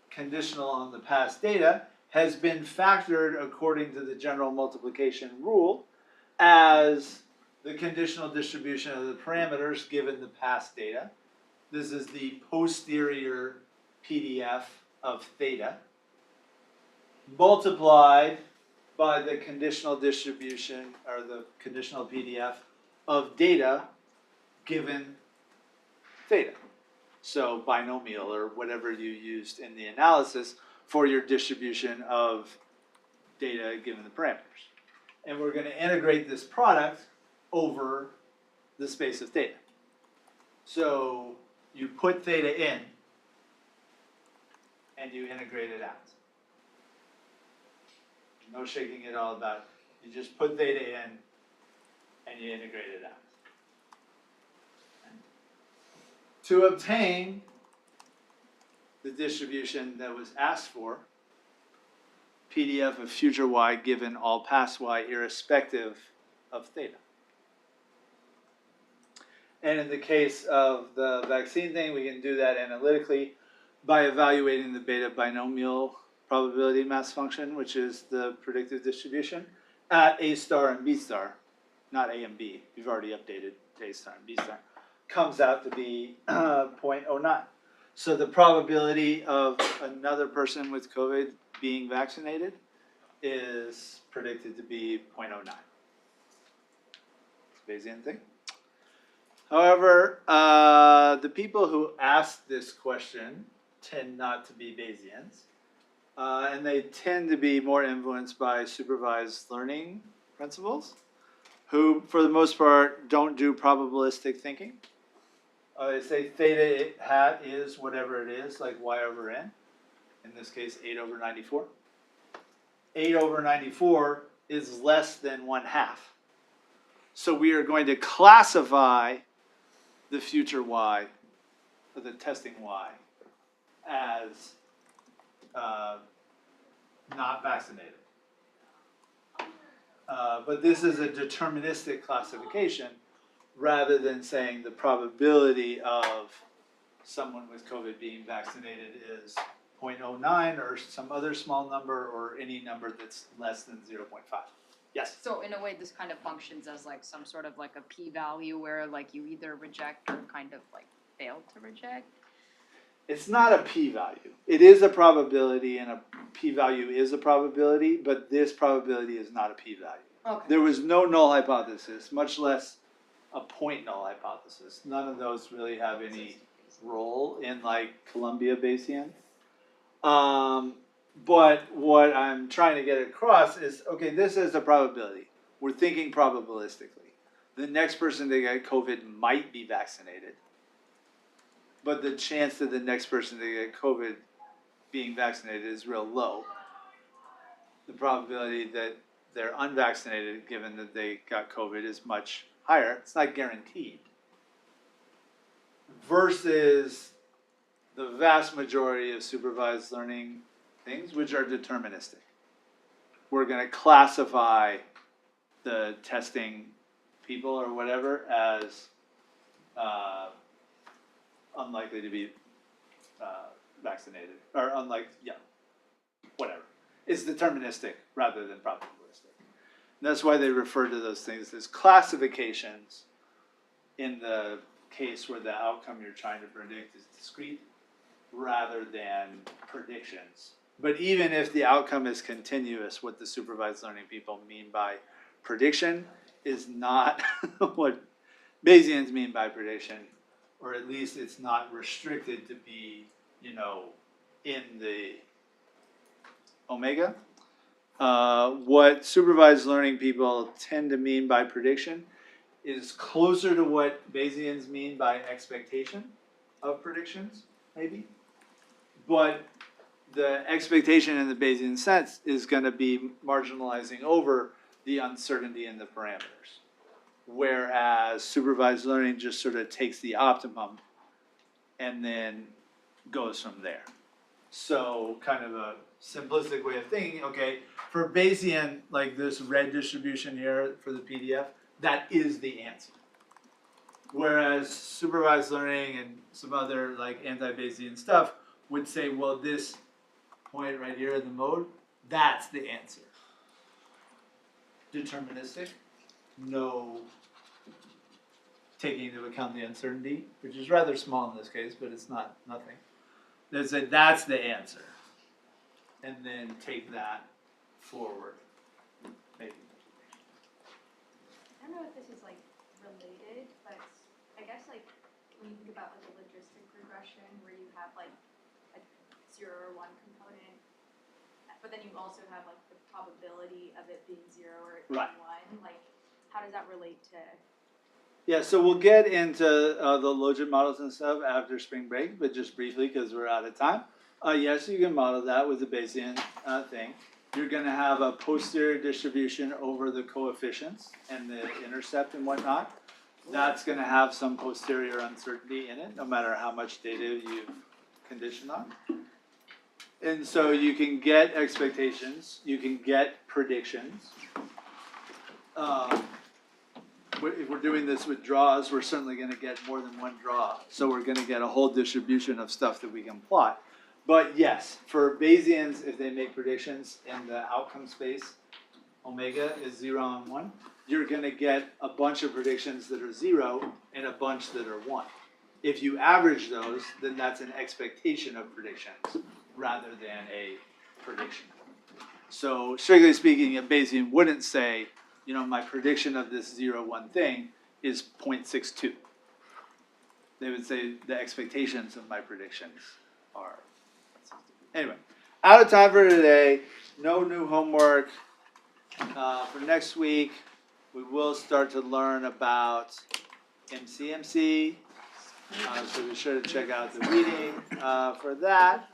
conditional on the past data, has been factored according to the general multiplication rule as the conditional distribution of the parameters given the past data. This is the posterior PDF of theta, multiplied by the conditional distribution, or the conditional PDF of data given theta. So binomial, or whatever you used in the analysis for your distribution of data given the parameters. And we're going to integrate this product over the space of theta. So you put theta in, and you integrate it out. No shaking it all about. You just put theta in, and you integrate it out. To obtain the distribution that was asked for, PDF of future y given all past y irrespective of theta. And in the case of the vaccine thing, we can do that analytically by evaluating the beta binomial probability mass function, which is the predictive distribution, at A star and B star, not A and B. We've already updated to A star and B star. Comes out to be 0.09. So the probability of another person with COVID being vaccinated is predicted to be 0.09. It's a Bayesian thing. However, the people who asked this question tend not to be Bayesians, and they tend to be more influenced by supervised learning principles, who, for the most part, don't do probabilistic thinking. They say theta hat is whatever it is, like y over n. In this case, 8 over 94. 8 over 94 is less than 1/2. So we are going to classify the future y, or the testing y, as not vaccinated. But this is a deterministic classification rather than saying the probability of someone with COVID being vaccinated is 0.09 or some other small number or any number that's less than 0.5. Yes? So in a way, this kind of functions as like some sort of like a p-value where like you either reject or kind of like fail to reject. It's not a p-value. It is a probability, and a p-value is a probability, but this probability is not a p-value. Okay. There was no null hypothesis, much less a point null hypothesis. None of those really have any role in like Columbia Bayesian. But what I'm trying to get across is, okay, this is a probability. We're thinking probabilistically. The next person to get COVID might be vaccinated, but the chance that the next person to get COVID being vaccinated is real low. The probability that they're unvaccinated, given that they got COVID, is much higher. It's not guaranteed. Versus the vast majority of supervised learning things, which are deterministic. We're going to classify the testing people or whatever as unlikely to be vaccinated, or whatever. It's deterministic rather than probabilistic. And that's why they refer to those things as classifications in the case where the outcome you're trying to predict is discrete rather than predictions. But even if the outcome is continuous, what the supervised learning people mean by prediction is not what Bayesians mean by prediction, or at least it's not restricted to be, in the omega. What supervised learning people tend to mean by prediction is closer to what Bayesians mean by expectation of predictions, maybe. But the expectation in the Bayesian sense is going to be marginalizing over the uncertainty in the parameters. whereas supervised learning just sort of takes the optimum and then goes from there. So kind of a simplistic way of thinking, okay, for Bayesian, like this red distribution here for the PDF, that is the answer. Whereas supervised learning and some other like anti-Bayesian stuff would say, well, this point right here in the mode, that's the answer. Deterministic, no taking into account the uncertainty, which is rather small in this case, but it's not nothing. They say that's the answer, and then take that forward. Maybe. I don't know if this is like related, but I guess like when you think about like a logistic regression where you have like a 0 or 1 component, but then you also have like the probability of it being 0 or it being Right. 1, like how does that relate to? Yeah, so we'll get into the logit models and stuff after spring break, but just briefly because we're out of time. Yes, you can model that with the Bayesian thing. You're going to have a posterior distribution over the coefficients and the intercept and whatnot. That's going to have some posterior uncertainty in it, no matter how much data you've conditioned on. And so you can get expectations, you can get predictions. If we're doing this with draws, we're certainly going to get more than one draw. So we're going to get a whole distribution of stuff that we can plot. But yes, for Bayesians, if they make predictions and the outcome space, omega is 0 and 1, you're going to get a bunch of predictions that are 0 and a bunch that are 1. If you average those, then that's an expectation of predictions rather than a prediction. So strictly speaking, a Bayesian wouldn't say, you know, my prediction of this 0, 1 thing is 0.62. They would say the expectations of my predictions are. Anyway, out of time for today. No new homework. For next week, we will start to learn about MCMC. So be sure to check out the reading for that.